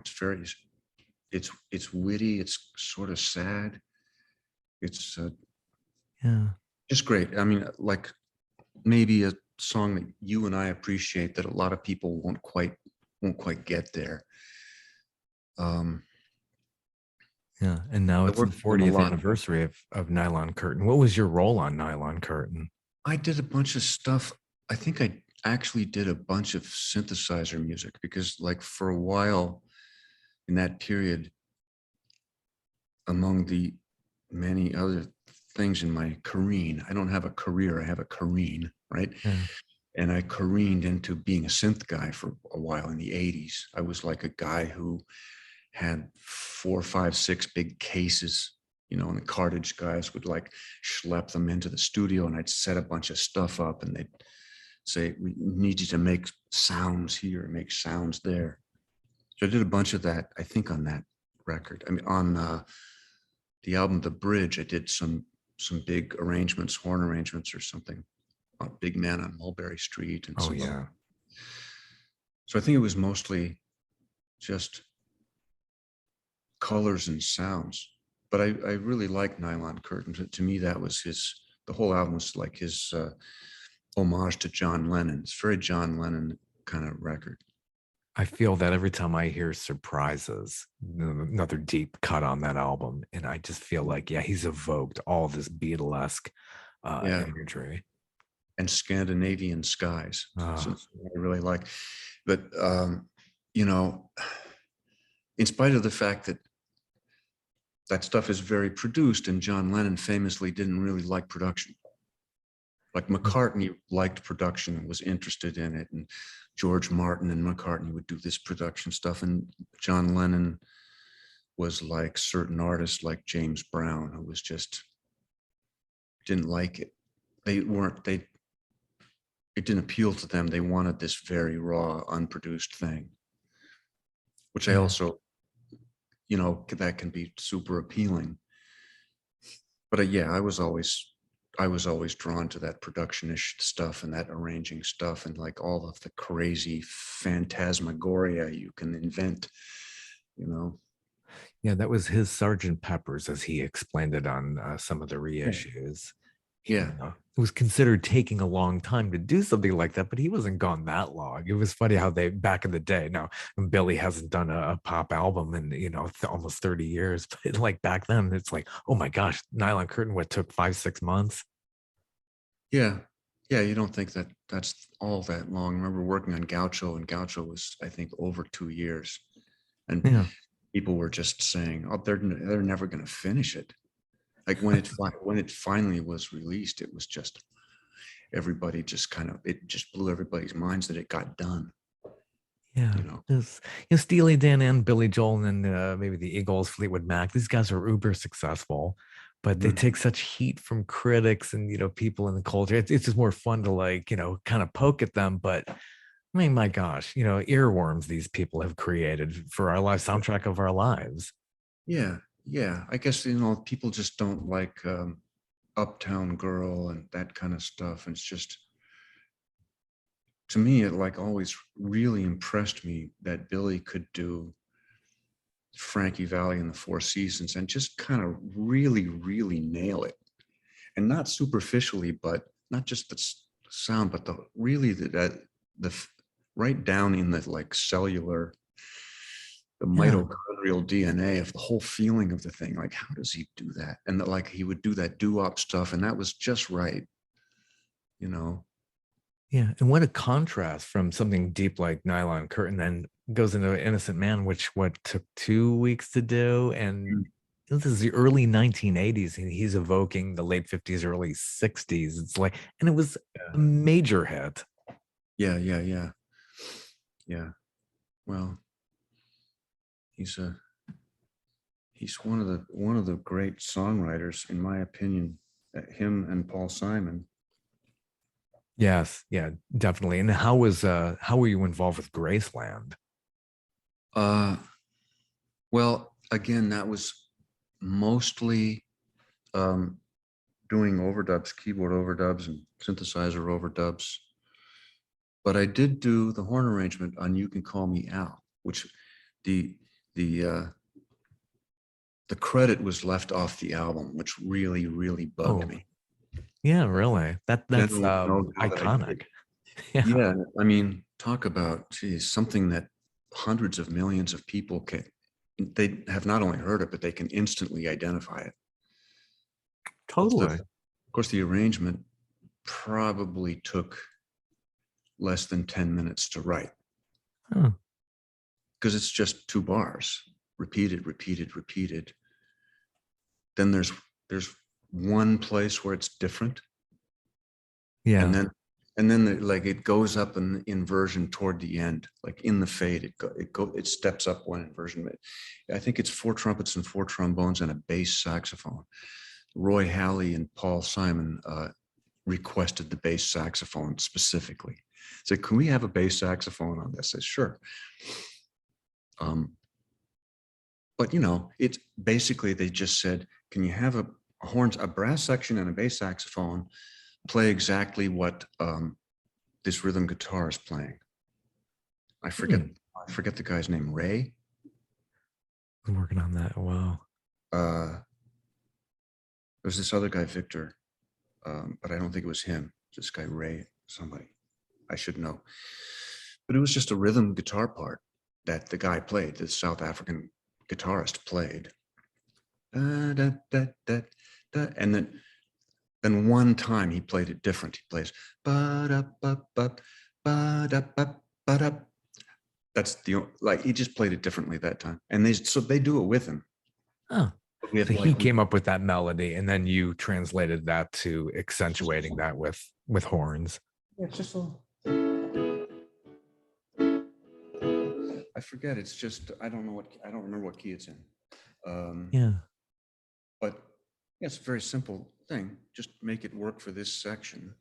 It's witty. It's sort of sad. It's just great. I mean, like maybe a song that you and I appreciate that a lot of people won't quite get there. Yeah, and now it's the 40th anniversary of Nylon Curtain. What was your role on Nylon Curtain? I did a bunch of stuff. I think I actually did a bunch of synthesizer music because, like, for a while in that period, among the many other things in my careen, I don't have a career, I have a careen, right? And I careened into being a synth guy for a while in the 80s. I was like a guy who had 4, 5, 6 big cases, and the cartage guys would like schlep them into the studio, and I'd set a bunch of stuff up, and say, we need you to make sounds here, make sounds there. So I did a bunch of that, I think, on that record. I mean, on the album The Bridge, I did some big arrangements, horn arrangements or something. Big Man on Mulberry Street. And oh, yeah. So I think it was mostly just colors and sounds. But I really like Nylon Curtain. To me, that was the whole album was like his homage to John Lennon. It's very John Lennon kind of record. I feel that every time I hear Surprises, another deep cut on that album, and I just feel like, yeah, he's evoked all this Beatlesque imagery. And Scandinavian skies. So I really like. But, in spite of the fact that that stuff is very produced, and John Lennon famously didn't really like production. Like McCartney liked production and was interested in it, and George Martin and McCartney would do this production stuff, and John Lennon was like certain artists like James Brown, who was just didn't like it. It didn't appeal to them. They wanted this very raw, unproduced thing, which I also, that can be super appealing. But I was always drawn to that production-ish stuff and that arranging stuff and like all of the crazy phantasmagoria you can invent, Yeah, that was his Sgt. Pepper's, as he explained it on some of the reissues. Yeah. It was considered taking a long time to do something like that, but he wasn't gone that long. It was funny how they, back in the day, now Billy hasn't done a pop album in, almost 30 years, but like back then, it's like, oh my gosh, Nylon Curtain, what took 5-6 months? Yeah. Yeah, you don't think that that's all that long. I remember working on Gaucho, and Gaucho was, I think, over 2 years. And people were just saying, oh, they're never going to finish it. Like when it finally was released, it was just everybody just it just blew everybody's minds that it got done. Yeah, Steely Dan and Billy Joel and maybe the Eagles, Fleetwood Mac. These guys are uber successful, but they take such heat from critics and people in the culture. It's just more fun to kind of poke at them. But I mean, my gosh, earworms these people have created for our life, soundtrack of our lives. Yeah. Yeah, I guess, people just don't like Uptown Girl and that kind of stuff. And it's just, to me, it always really impressed me that Billy could do Frankie Valli and the Four Seasons and just kind of really, really nail it. And not superficially, but not just the sound, but the right down in the cellular, the mitochondrial DNA of the whole feeling of the thing. Like, how does he do that? And he would do that doo-wop stuff, and that was just right, Yeah, and what a contrast from something deep like Nylon Curtain then goes into Innocent Man, which took 2 weeks to do, and this is the early 1980s, and he's evoking the late 50s, early 60s. It's like, and it was a major hit. Yeah. Well, he's one of the great songwriters, in my opinion. Him and Paul Simon. Yes, yeah, definitely. And how were you involved with Graceland? Well, again, that was mostly doing overdubs, keyboard overdubs and synthesizer overdubs. But I did do the horn arrangement on You Can Call Me Al, which the credit was left off the album, which really, really bugged me. Yeah, really. That's iconic. Yeah, I mean, talk about something that hundreds of millions of people they have not only heard it, but they can instantly identify it. Totally. Of course, the arrangement probably took less than 10 minutes to write. Because it's just 2 bars, repeated. Then there's one place where it's different. Yeah. And then it goes up in inversion toward the end, like in the fade, it steps up one inversion. I think it's 4 trumpets and 4 trombones and a bass saxophone. Roy Halley and Paul Simon requested the bass saxophone specifically. Said, can we have a bass saxophone on this? I said, sure. But it's basically, they just said, can you have a brass section and a bass saxophone play exactly what this rhythm guitar is playing? I forget the guy's name. Ray. I'm working on that. Wow. There's this other guy, Victor, but I don't think it was him. This guy, Ray, somebody. I should know. But it was just a rhythm guitar part that the guy played, the South African guitarist played. And then one time he played it different. He plays that's he just played it differently that time. And they do it with him. Oh. So he came up with that melody, and then you translated that to accentuating that with horns. Yeah, it's just I forget. It's just I don't remember what key it's in. But yeah, it's a very simple thing. Just make it work for this section,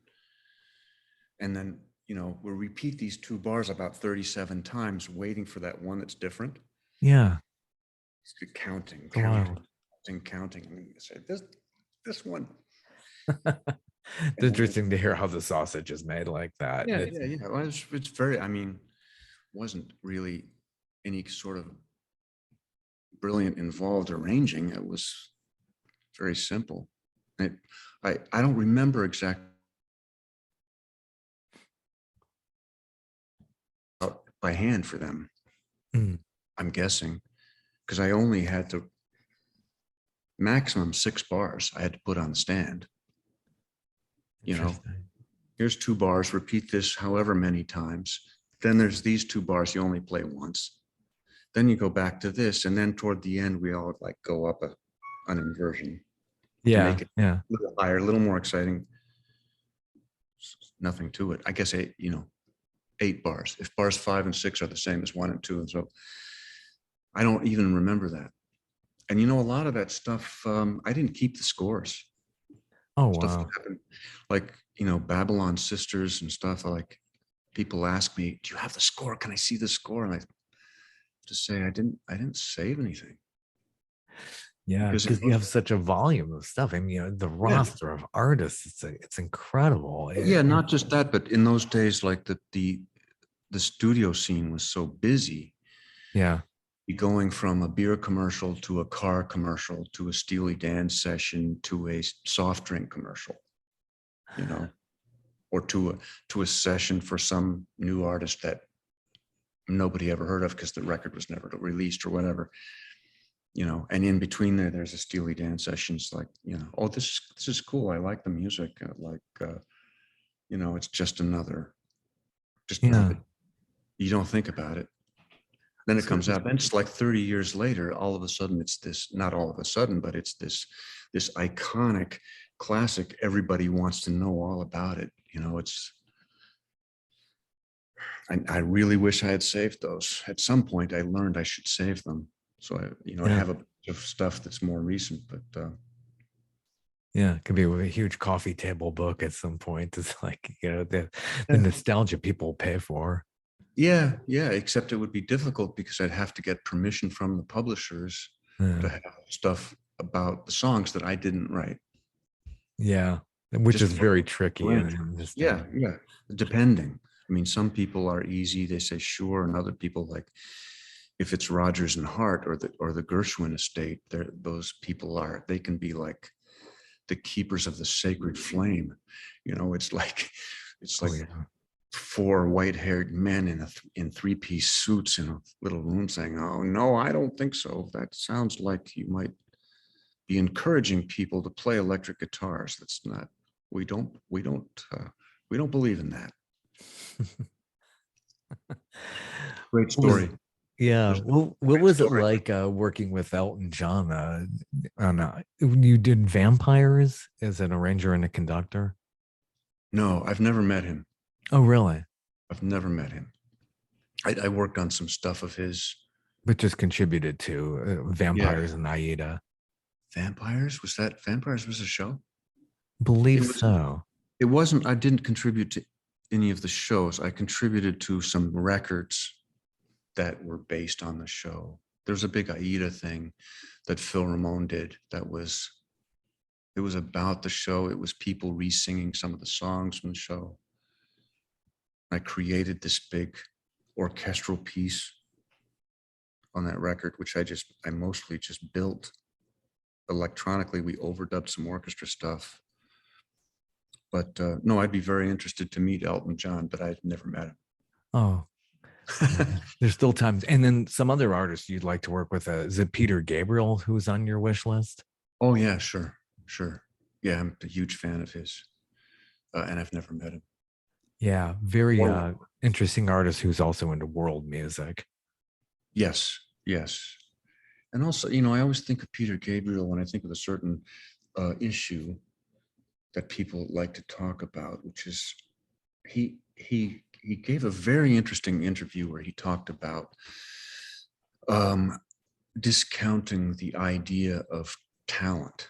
and then we'll repeat these 2 bars about 37 times, waiting for that one that's different. Yeah. Counting. And say this one. It's interesting to hear how the sausage is made like that. Yeah. Well, it's very. Wasn't really any sort of brilliant involved arranging. It was very simple. I don't remember exactly by hand for them. I'm guessing because I only had to maximum 6 bars I had to put on the stand. Here's 2 bars, repeat this however many times. Then there's these 2 bars you only play once. Then you go back to this, and then toward the end we all go up an inversion. Make it a little higher, a little more exciting. Nothing to it. I guess 8 bars. If bars 5 and 6 are the same as 1 and 2, and so I don't even remember that. And a lot of that stuff, I didn't keep the scores. Oh, stuff wow. That happened, Babylon Sisters and stuff. People ask me, "Do you have the score? Can I see the score?" And I just say, "I didn't save anything." Yeah, because you have such a volume of stuff. I mean, the roster of artists, it's incredible. Not just that, but in those days, the studio scene was so busy. Yeah. Going from a beer commercial to a car commercial to a Steely Dan session to a soft drink commercial, or to a session for some new artist that nobody ever heard of because the record was never released or whatever, and in between there's a Steely Dan sessions oh, this is cool. I like the music. It's just another, you don't think about it. Then it comes out, and it's 30 years later, all of a sudden it's this, not all of a sudden, but it's this iconic classic. Everybody wants to know all about it. I really wish I had saved those. At some point I learned I should save them. So I have a bunch of stuff that's more recent, but it could be a huge coffee table book at some point. It's the nostalgia people pay for. Yeah, except it would be difficult because I'd have to get permission from the publishers to have stuff about the songs that I didn't write. Yeah, which is very tricky. Depending. I mean, some people are easy. They say sure, and other people, if it's Rodgers and Hart or the Gershwin estate, those people they can be like the keepers of the sacred flame. It's like 4 white-haired men in 3-piece suits in a little room saying, "Oh no, I don't think so. That sounds like you might be encouraging people to play electric guitars. That's not. We don't believe in that." Great story. What was it like working with Elton John? You did Vampires as an arranger and a conductor? No, I've never met him. Oh, really? I've never met him. I worked on some stuff of his. But just contributed to Vampires and Aida. Vampires? Was a show? Believe so. It wasn't, I didn't contribute to any of the shows. I contributed to some records that were based on the show. There's a big Aida thing that Phil Ramone did it was about the show. It was people re-singing some of the songs from the show. I created this big orchestral piece on that record, which I mostly just built electronically. We overdubbed some orchestra stuff. But no, I'd be very interested to meet Elton John, but I've never met him. Oh, there's still times. And then some other artists you'd like to work with. Is it Peter Gabriel who's on your wish list? Oh, yeah, sure. Yeah, I'm a huge fan of his. And I've never met him. Yeah, very interesting artist who's also into world music. Yes. And also, I always think of Peter Gabriel when I think of a certain issue that people like to talk about, which is he gave a very interesting interview where he talked about discounting the idea of talent,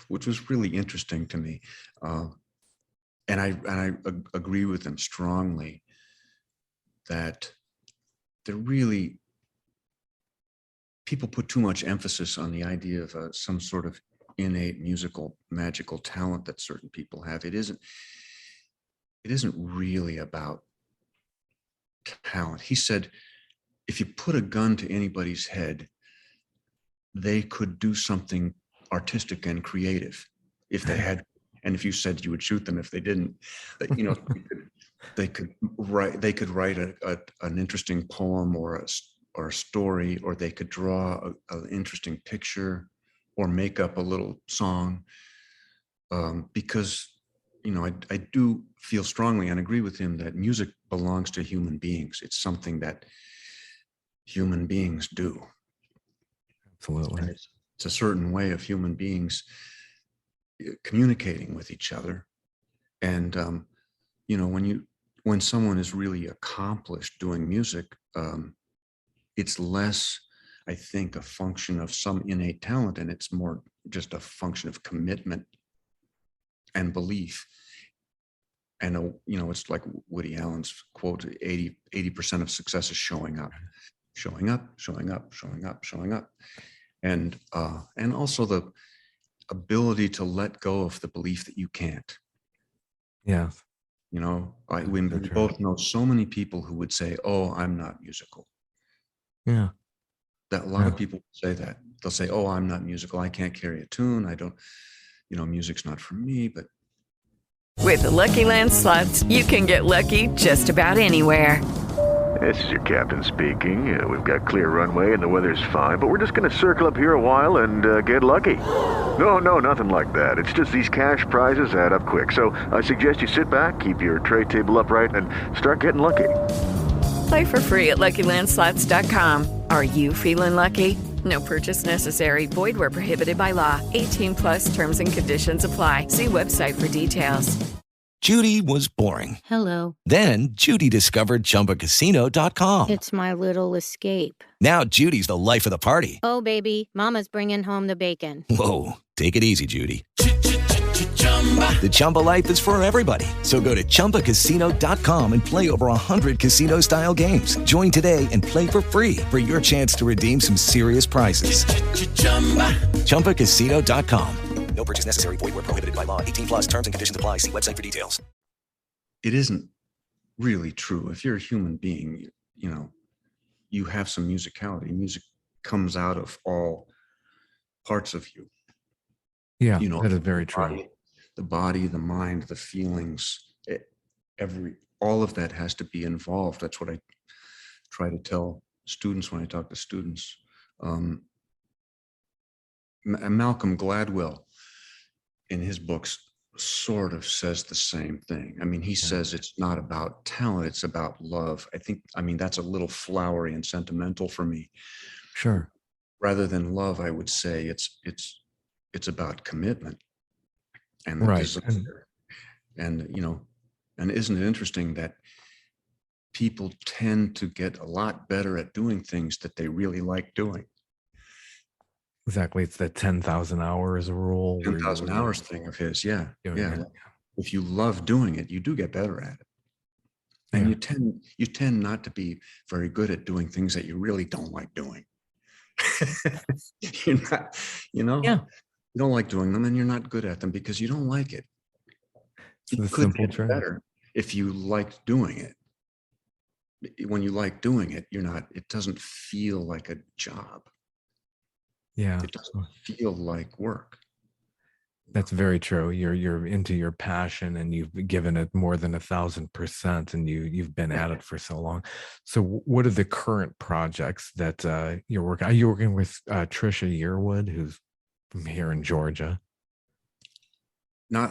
which was really interesting to me. And I agree with him strongly that people put too much emphasis on the idea of some sort of innate musical magical talent that certain people have. It isn't really about talent. He said, if you put a gun to anybody's head, they could do something artistic and creative if they had. And if you said you would shoot them if they didn't, they could write an interesting poem or a story, or they could draw an interesting picture, or make up a little song. Because I do feel strongly and agree with him that music belongs to human beings. It's something that human beings do. Absolutely. And it's a certain way of human beings communicating with each other. And when someone is really accomplished doing music, it's less, I think, a function of some innate talent, and it's more just a function of commitment and belief. And it's like Woody Allen's quote: 80% of success is showing up. And also the ability to let go of the belief that you can't. Yeah. We both know so many people who would say, "Oh, I'm not musical." Yeah. That a lot of people say that. They'll say, "Oh, I'm not musical. I can't carry a tune. I don't, music's not for me." But with the Lucky Land Slots, you can get lucky just about anywhere. This is your captain speaking. We've got clear runway and the weather's fine, but we're just going to circle up here a while and get lucky. No, nothing like that. It's just these cash prizes add up quick. So I suggest you sit back, keep your tray table upright, and start getting lucky. Play for free at LuckyLandSlots.com. Are you feeling lucky? No purchase necessary. Void where prohibited by law. 18+ terms and conditions apply. See website for details. Judy was boring. Hello. Then Judy discovered ChumbaCasino.com. It's my little escape. Now Judy's the life of the party. Oh, baby, mama's bringing home the bacon. Whoa, take it easy, Judy. The Chumba life is for everybody. So go to ChumbaCasino.com and play over 100 casino-style games. Join today and play for free for your chance to redeem some serious prizes. ChumbaCasino.com. No purchase necessary. Void where prohibited by law. 18+ terms and conditions apply. See website for details. it isn't really true. If you're a human being, you have some musicality. Music comes out of all parts of you. Yeah, that is very true. The body, the mind, the feelings, all of that has to be involved. That's what I try to tell students when I talk to students. Malcolm Gladwell, in his books, sort of says the same thing. I mean, he says it's not about talent, it's about love. That's a little flowery and sentimental for me. Sure. Rather than love, I would say it's about commitment and the right. desire. And isn't it interesting that people tend to get a lot better at doing things that they really like doing? Exactly. It's the 10,000 hours rule. 10,000 hours thing of his. Yeah. Doing Yeah. it. Like, if you love doing it, you do get better at it. And Yeah. you tend not to be very good at doing things that you really don't like doing. You're not, Yeah. you don't like doing them and you're not good at them because you don't like it. It's You the could simple get truth. better if you liked doing it. When you like doing it, it doesn't feel like a job. Yeah. It doesn't feel like work. That's very true. You're into your passion and you've given it more than 1,000%, and you've been at it for so long. So what are the current projects that you're working? Are you working with Trisha Yearwood, who's from here in Georgia? Not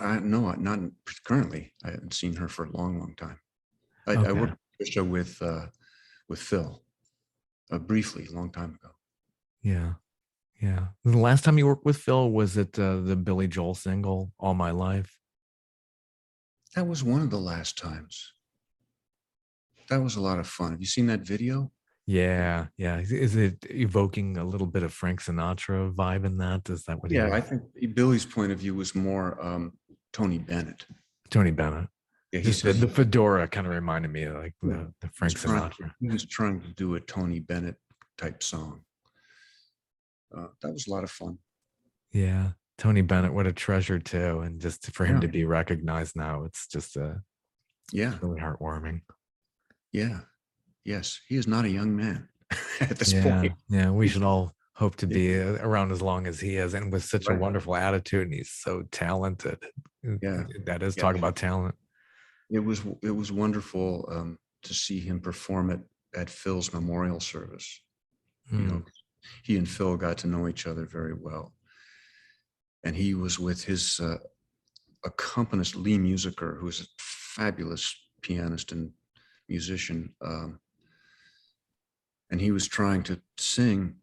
currently. I haven't seen her for a long, long time. I Okay. worked with Trisha with Phil briefly, a long time ago. Yeah. Yeah. The last time you worked with Phil, was it the Billy Joel single, All My Life? That was one of the last times. That was a lot of fun. Have you seen that video? Yeah. Yeah. Is it evoking a little bit of Frank Sinatra vibe in that? Is that what Yeah, I think Billy's point of view was more Tony Bennett. Tony Bennett. Yeah, he Just said the fedora kind of reminded me of like the Frank Sinatra. He was trying to do a Tony Bennett type song. That was a lot of fun. Yeah. Tony Bennett, what a treasure too. And just for him to be recognized now, it's just really heartwarming. Yeah. Yes. He is not a young man at this point. Yeah. We should all hope to be around as long as he is, and with such a wonderful attitude, and he's so talented. Yeah. That is talk about talent. It was wonderful to see him perform at Phil's memorial service. He and Phil got to know each other very well. And he was with his accompanist, Lee Musiker, who's a fabulous pianist and musician. And he was trying to sing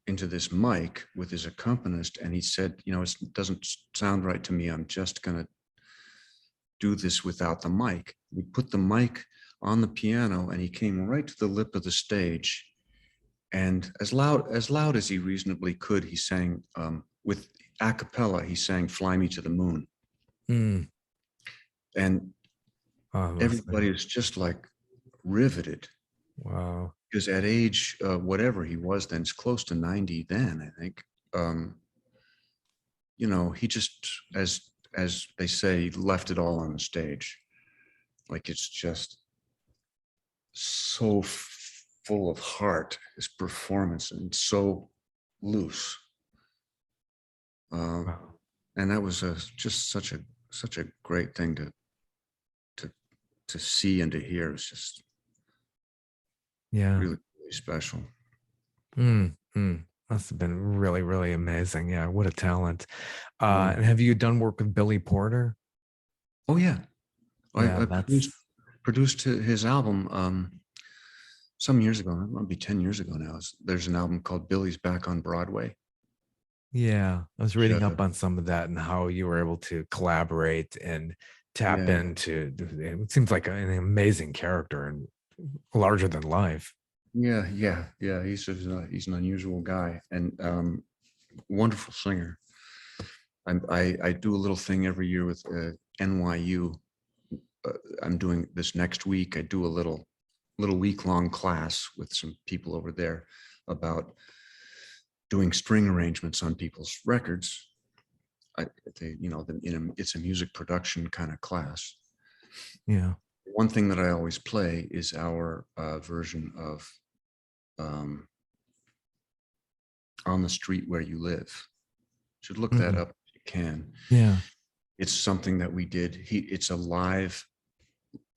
into this mic with his accompanist. And he said, it doesn't sound right to me. I'm just going to do this without the mic. We put the mic on the piano and he came right to the lip of the stage. And as loud as he reasonably could, he sang with a cappella. He sang "Fly Me to the Moon," and everybody was just like riveted. Wow! Because at age whatever he was then, it's close to 90 then, I think. He just, as they say, left it all on the stage. Like, it's just so full of heart, his performance, and so loose. And that was just such a great thing to see and to hear. It's just really, really special. Must have been really, really amazing. Yeah, what a talent. And have you done work with Billy Porter? Oh yeah, yeah, I produced his album some years ago. It might be 10 years ago now. There's an album called Billy's Back on Broadway. Yeah, I was reading up on some of that and how you were able to collaborate and tap into. It seems like an amazing character and larger than life. Yeah. He's an unusual guy and wonderful singer. I do a little thing every year with NYU. I'm doing this next week. I do a little week-long class with some people over there about doing string arrangements on people's records. It's a music production kind of class. Yeah. One thing that I always play is our version of "On the Street Where You Live." Should look that up if you can. Yeah. It's something that we did. It's a live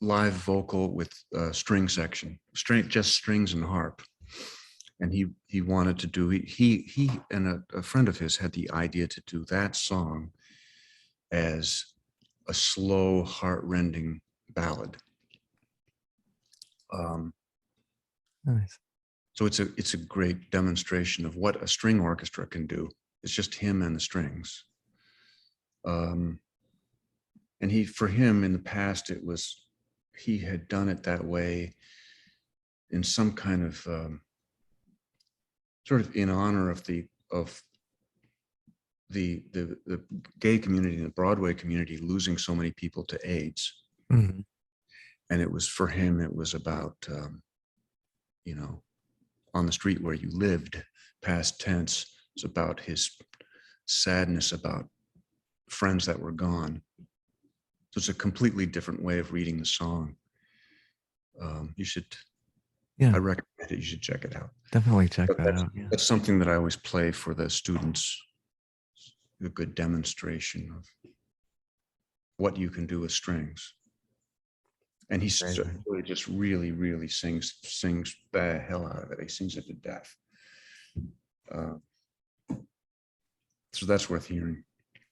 vocal with string section, just strings and harp. And he wanted to do, he and a friend of his had the idea to do that song as a slow, heart-rending ballad. Nice. So it's a great demonstration of what a string orchestra can do. It's just him and the strings. And for him in the past, he had done it that way in some kind of sort of in honor of the gay community and the Broadway community losing so many people to AIDS. Mhm. And it was, for him, it was about, on the street where you lived, past tense. It's about his sadness about friends that were gone. So it's a completely different way of reading the song. You should, I recommend it. You should check it out. Definitely check that out. Yeah. That's something that I always play for the students. A good demonstration of what you can do with strings. And he just really, really sings the hell out of it. He sings it to death. So that's worth hearing.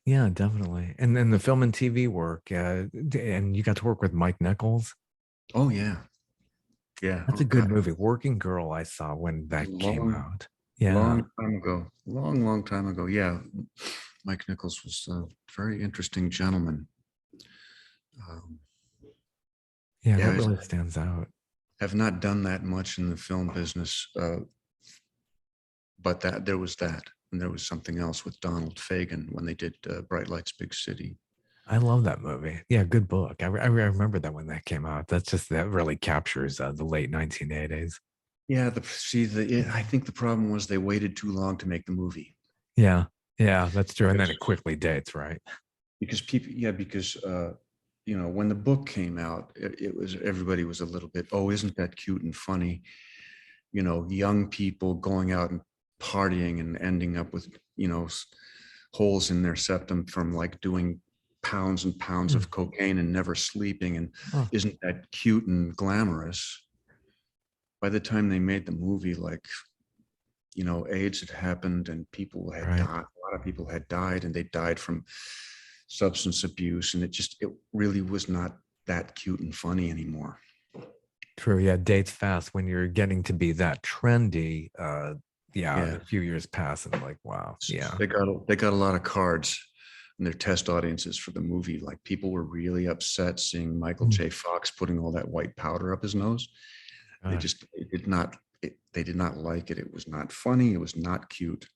Yeah, definitely. And then the film and TV work, and you got to work with Mike Nichols. Oh yeah, yeah. That's a good movie. Working Girl, I saw when that came out. Yeah, long time ago. Yeah, Mike Nichols was a very interesting gentleman. That really stands out. Have not done that much in the film business, but there was that. And there was something else with Donald Fagen when they did Bright Lights, Big City. I love that movie. Yeah, good book. I remember that when that came out. That really captures the late 1980s. Yeah, I think the problem was they waited too long to make the movie. Yeah, that's true. And then it quickly dates, right? Because when the book came out, everybody was a little bit, oh, isn't that cute and funny? Young people going out and partying and ending up with, holes in their septum from like doing pounds and pounds of cocaine and never sleeping. And isn't that cute and glamorous? By the time they made the movie, AIDS had happened and people had died. A lot of people had died, and they died from substance abuse. And it really was not that cute and funny anymore. True. Yeah. Dates fast when you're getting to be that trendy. A few years pass and like, wow. Yeah. They got a lot of cards in their test audiences for the movie. Like, people were really upset seeing Michael J. Fox putting all that white powder up his nose. They did not like it. It was not funny. It was not cute.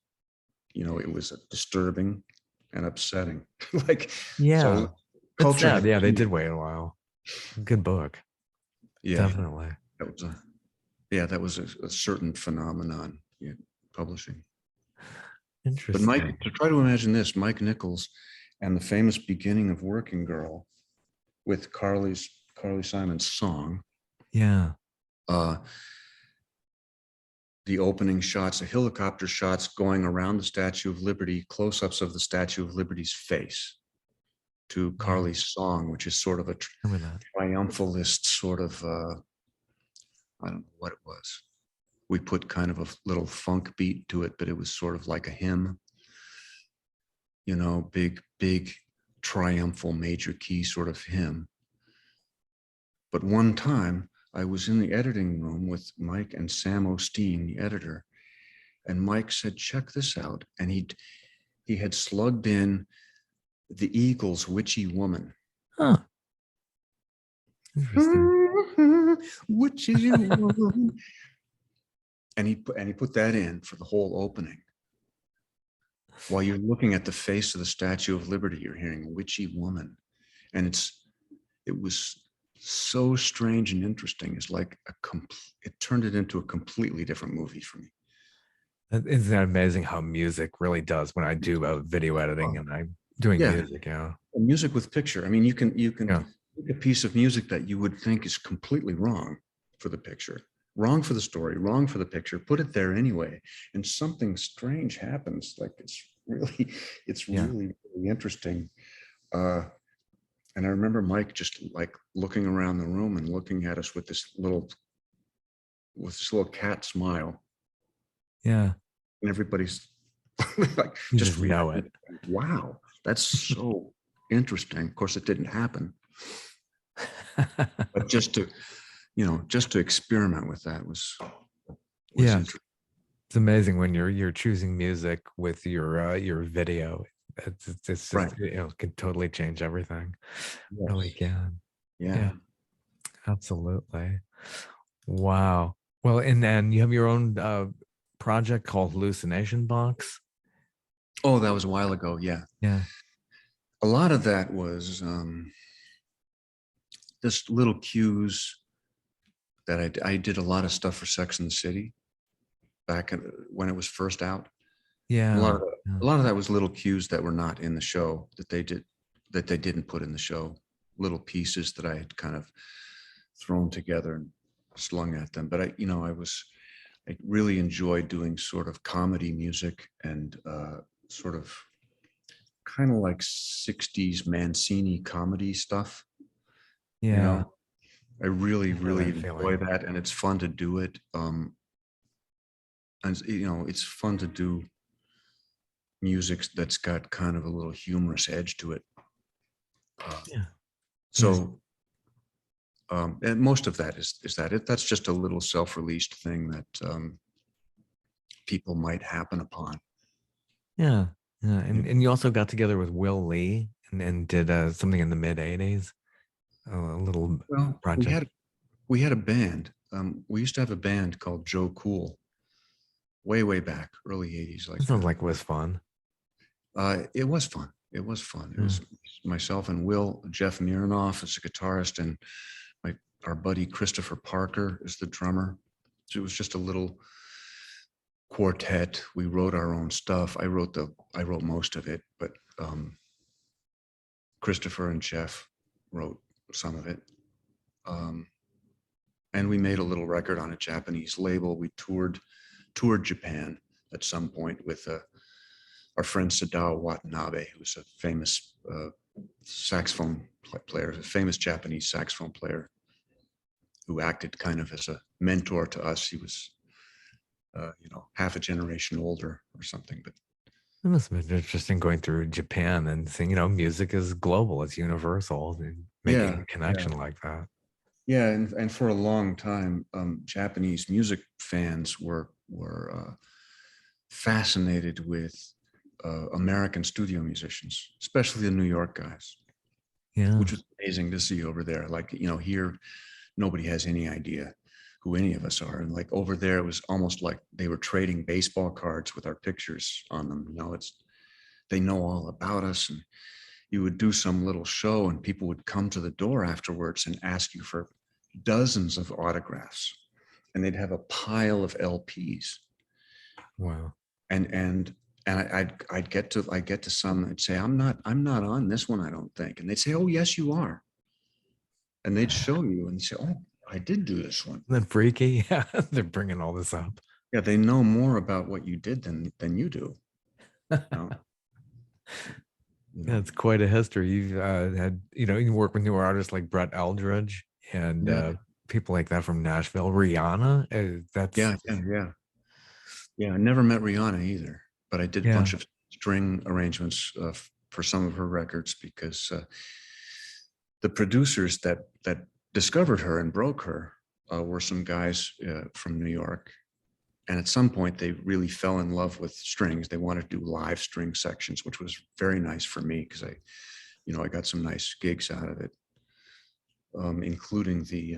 It was disturbing and upsetting. So culture. Sad. Yeah, they did wait a while. Good book. Yeah, definitely. That was a certain phenomenon. Yeah, publishing. Interesting. But to try to imagine this, Mike Nichols and the famous beginning of Working Girl with Carly Simon's song. Yeah. The opening shots, the helicopter shots going around the Statue of Liberty, close-ups of the Statue of Liberty's face to Carly's song, which is sort of a triumphalist sort of, I don't know what it was. We put kind of a little funk beat to it, but it was sort of like a hymn, big triumphal major key sort of hymn. But one time I was in the editing room with Mike and Sam Osteen, the editor, and Mike said, check this out. And he had slugged in the Eagles' Witchy Woman. Huh. Interesting. Witchy Woman. And he put that in for the whole opening. While you're looking at the face of the Statue of Liberty, you're hearing Witchy Woman. And it was so strange and interesting. It's like it turned it into a completely different movie for me. Isn't that amazing how music really does when I do video editing and I'm doing music? Yeah. Music with picture. I mean, you can take a piece of music that you would think is completely wrong for the picture, wrong for the story, wrong for the picture, put it there anyway. And something strange happens. Like it's really interesting. And I remember Mike just like looking around the room and looking at us with this little cat smile. Yeah. And everybody's like, just know it. Wow, that's so interesting. Of course, it didn't happen. But just to experiment with that was interesting. It's amazing when you're choosing music with your video. It's just, it can totally change everything. Yes. Really can. Yeah, absolutely. Wow. Well, and then you have your own project called Hallucination Box. Oh, that was a while ago. Yeah. Yeah. A lot of that was just little cues that I did a lot of stuff for Sex and the City back when it was first out. Yeah. A lot of that was little cues that were not in the show that they didn't put in the show. Little pieces that I had kind of thrown together and slung at them. But I really enjoyed doing sort of comedy music and sort of kind of like 60s Mancini comedy stuff. Yeah. You know, I really that enjoy feeling. that, and it's fun to do it. And it's fun to do music that's got kind of a little humorous edge to it. Yeah. So, and most of that is that's just a little self-released thing that people might happen upon. Yeah. Yeah. And you also got together with Will Lee and did something in the mid 80s. A little project. We had a band. We used to have a band called Joe Cool way back, early 80s. It sounds like it was fun. It was fun. It was fun. It was myself and Will, Jeff Mironoff is a guitarist, and our buddy Christopher Parker is the drummer. So it was just a little quartet. We wrote our own stuff. I wrote most of it, but Christopher and Jeff wrote some of it. And we made a little record on a Japanese label. We toured Japan at some point with our friend Sadao Watanabe, who's a famous saxophone player, a famous Japanese saxophone player who acted kind of as a mentor to us. He was, half a generation older or something. But it must have been interesting going through Japan and seeing, music is global, it's universal, and making a connection like that. Yeah, and for a long time, Japanese music fans were fascinated with American studio musicians, especially the New York guys. Yeah, which was amazing to see over there. Like, here, nobody has any idea who any of us are, and like over there, it was almost like they were trading baseball cards with our pictures on them. They know all about us, and you would do some little show, and people would come to the door afterwards and ask you for dozens of autographs, and they'd have a pile of LPs. Wow. And I'd get to some that'd say, I'm not on this one, I don't think. And they'd say, oh, yes, you are. And they'd show you and say, oh, I did do this one. Isn't that freaky? Yeah, they're bringing all this up. Yeah, they know more about what you did than you do. Yeah, it's quite a history. You've had, you work with newer artists like Brett Eldredge and people like that from Nashville. Rihanna, Yeah, I never met Rihanna either, but I did a bunch of string arrangements for some of her records because the producers that discovered her and broke her were some guys from New York. And at some point, they really fell in love with strings. They wanted to do live string sections, which was very nice for me because I got some nice gigs out of it, including the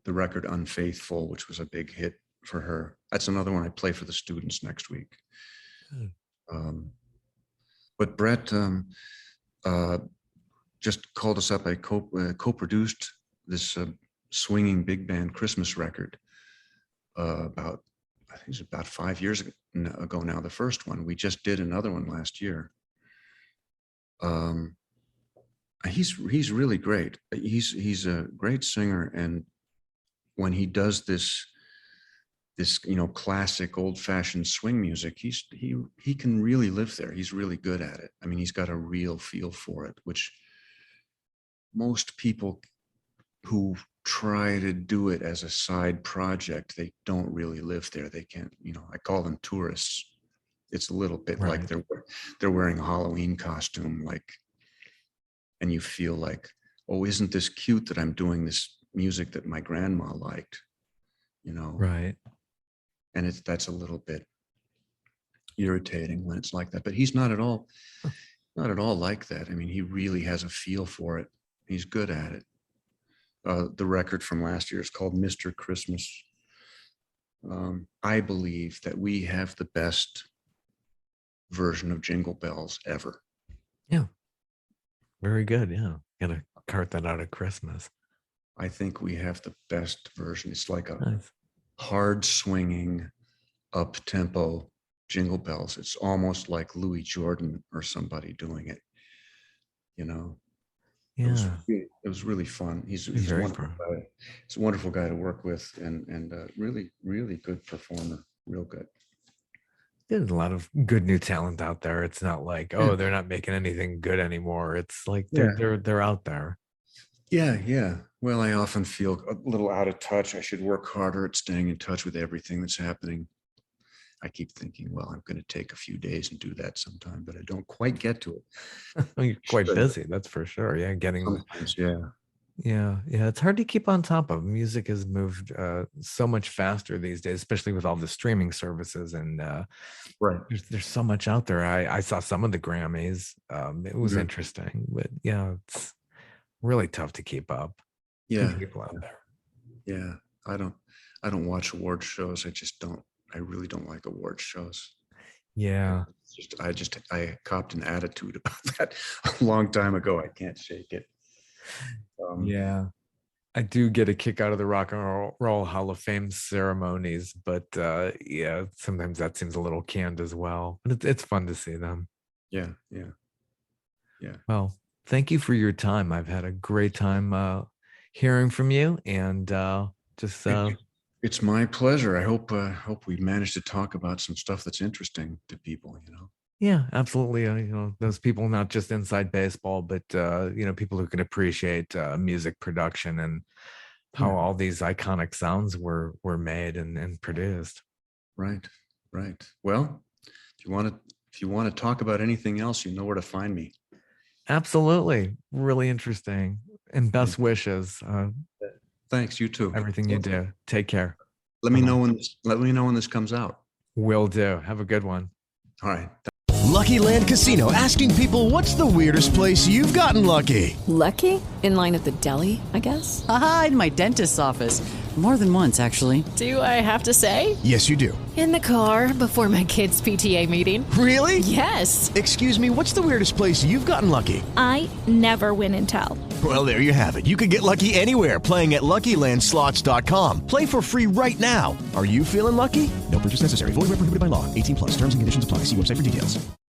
record Unfaithful, which was a big hit for her. That's another one I play for the students next week. But Brett just called us up. I co-produced this swinging big band Christmas record I think it's about 5 years ago now, the first one. We just did another one last year. He's really great. He's a great singer, and when he does this classic old-fashioned swing music, he can really live there. He's really good at it. I mean, he's got a real feel for it, which most people who try to do it as a side project, they don't really live there. They can't, I call them tourists. It's a little bit like they're wearing a Halloween costume, and you feel like, oh, isn't this cute that I'm doing this music that my grandma liked, Right. And that's a little bit irritating when it's like that, but he's not at all like that. I mean, he really has a feel for it. He's good at it. The record from last year is called Mr. Christmas. I believe that we have the best version of Jingle Bells ever. Yeah. Very good. Yeah. Gotta cart that out at Christmas. I think we have the best version. It's like a Nice. hard swinging, up tempo Jingle Bells. It's almost like Louis Jordan or somebody doing it. Yeah. It was really fun. He's a very wonderful fun. guy. He's a wonderful guy to work with, and really, really good performer. Real good. There's a lot of good new talent out there. It's not like, oh, they're not making anything good anymore. It's like they're out there. Yeah. Well, I often feel a little out of touch. I should work harder at staying in touch with everything that's happening. I keep thinking, well, I'm going to take a few days and do that sometime, but I don't quite get to it. You're quite busy, that's for sure. Yeah, Sometimes, yeah. Yeah. It's hard to keep on top of. Music has moved so much faster these days, especially with all the streaming services. And right, there's so much out there. I saw some of the Grammys. It was interesting, but yeah, it's really tough to keep up. Yeah, people out there. Yeah, I don't watch award shows. I really don't like award shows. Yeah. I copped an attitude about that a long time ago. I can't shake it. Yeah. I do get a kick out of the Rock and Roll Hall of Fame ceremonies, but yeah, sometimes that seems a little canned as well. But it's fun to see them. Yeah. Well, thank you for your time. I've had a great time hearing from you, and it's my pleasure. I hope we managed to talk about some stuff that's interesting to people. Yeah, absolutely. Those people not just inside baseball, but people who can appreciate music production and how all these iconic sounds were made and produced. Right. Well, if you want to talk about anything else, you know where to find me. Absolutely, really interesting, and best wishes. Thanks. You too. Everything you do. Take care. Let me know when this comes out. Will do. Have a good one. All right. Lucky Land Casino, asking people, what's the weirdest place you've gotten lucky? Lucky? In line at the deli, I guess? Aha, in my dentist's office. More than once, actually. Do I have to say? Yes, you do. In the car before my kids' PTA meeting. Really? Yes. Excuse me, what's the weirdest place you've gotten lucky? I never win and tell. Well, there you have it. You can get lucky anywhere, playing at LuckyLandSlots.com. Play for free right now. Are you feeling lucky? No purchase necessary. Void where prohibited by law. 18+. Terms and conditions apply. See website for details.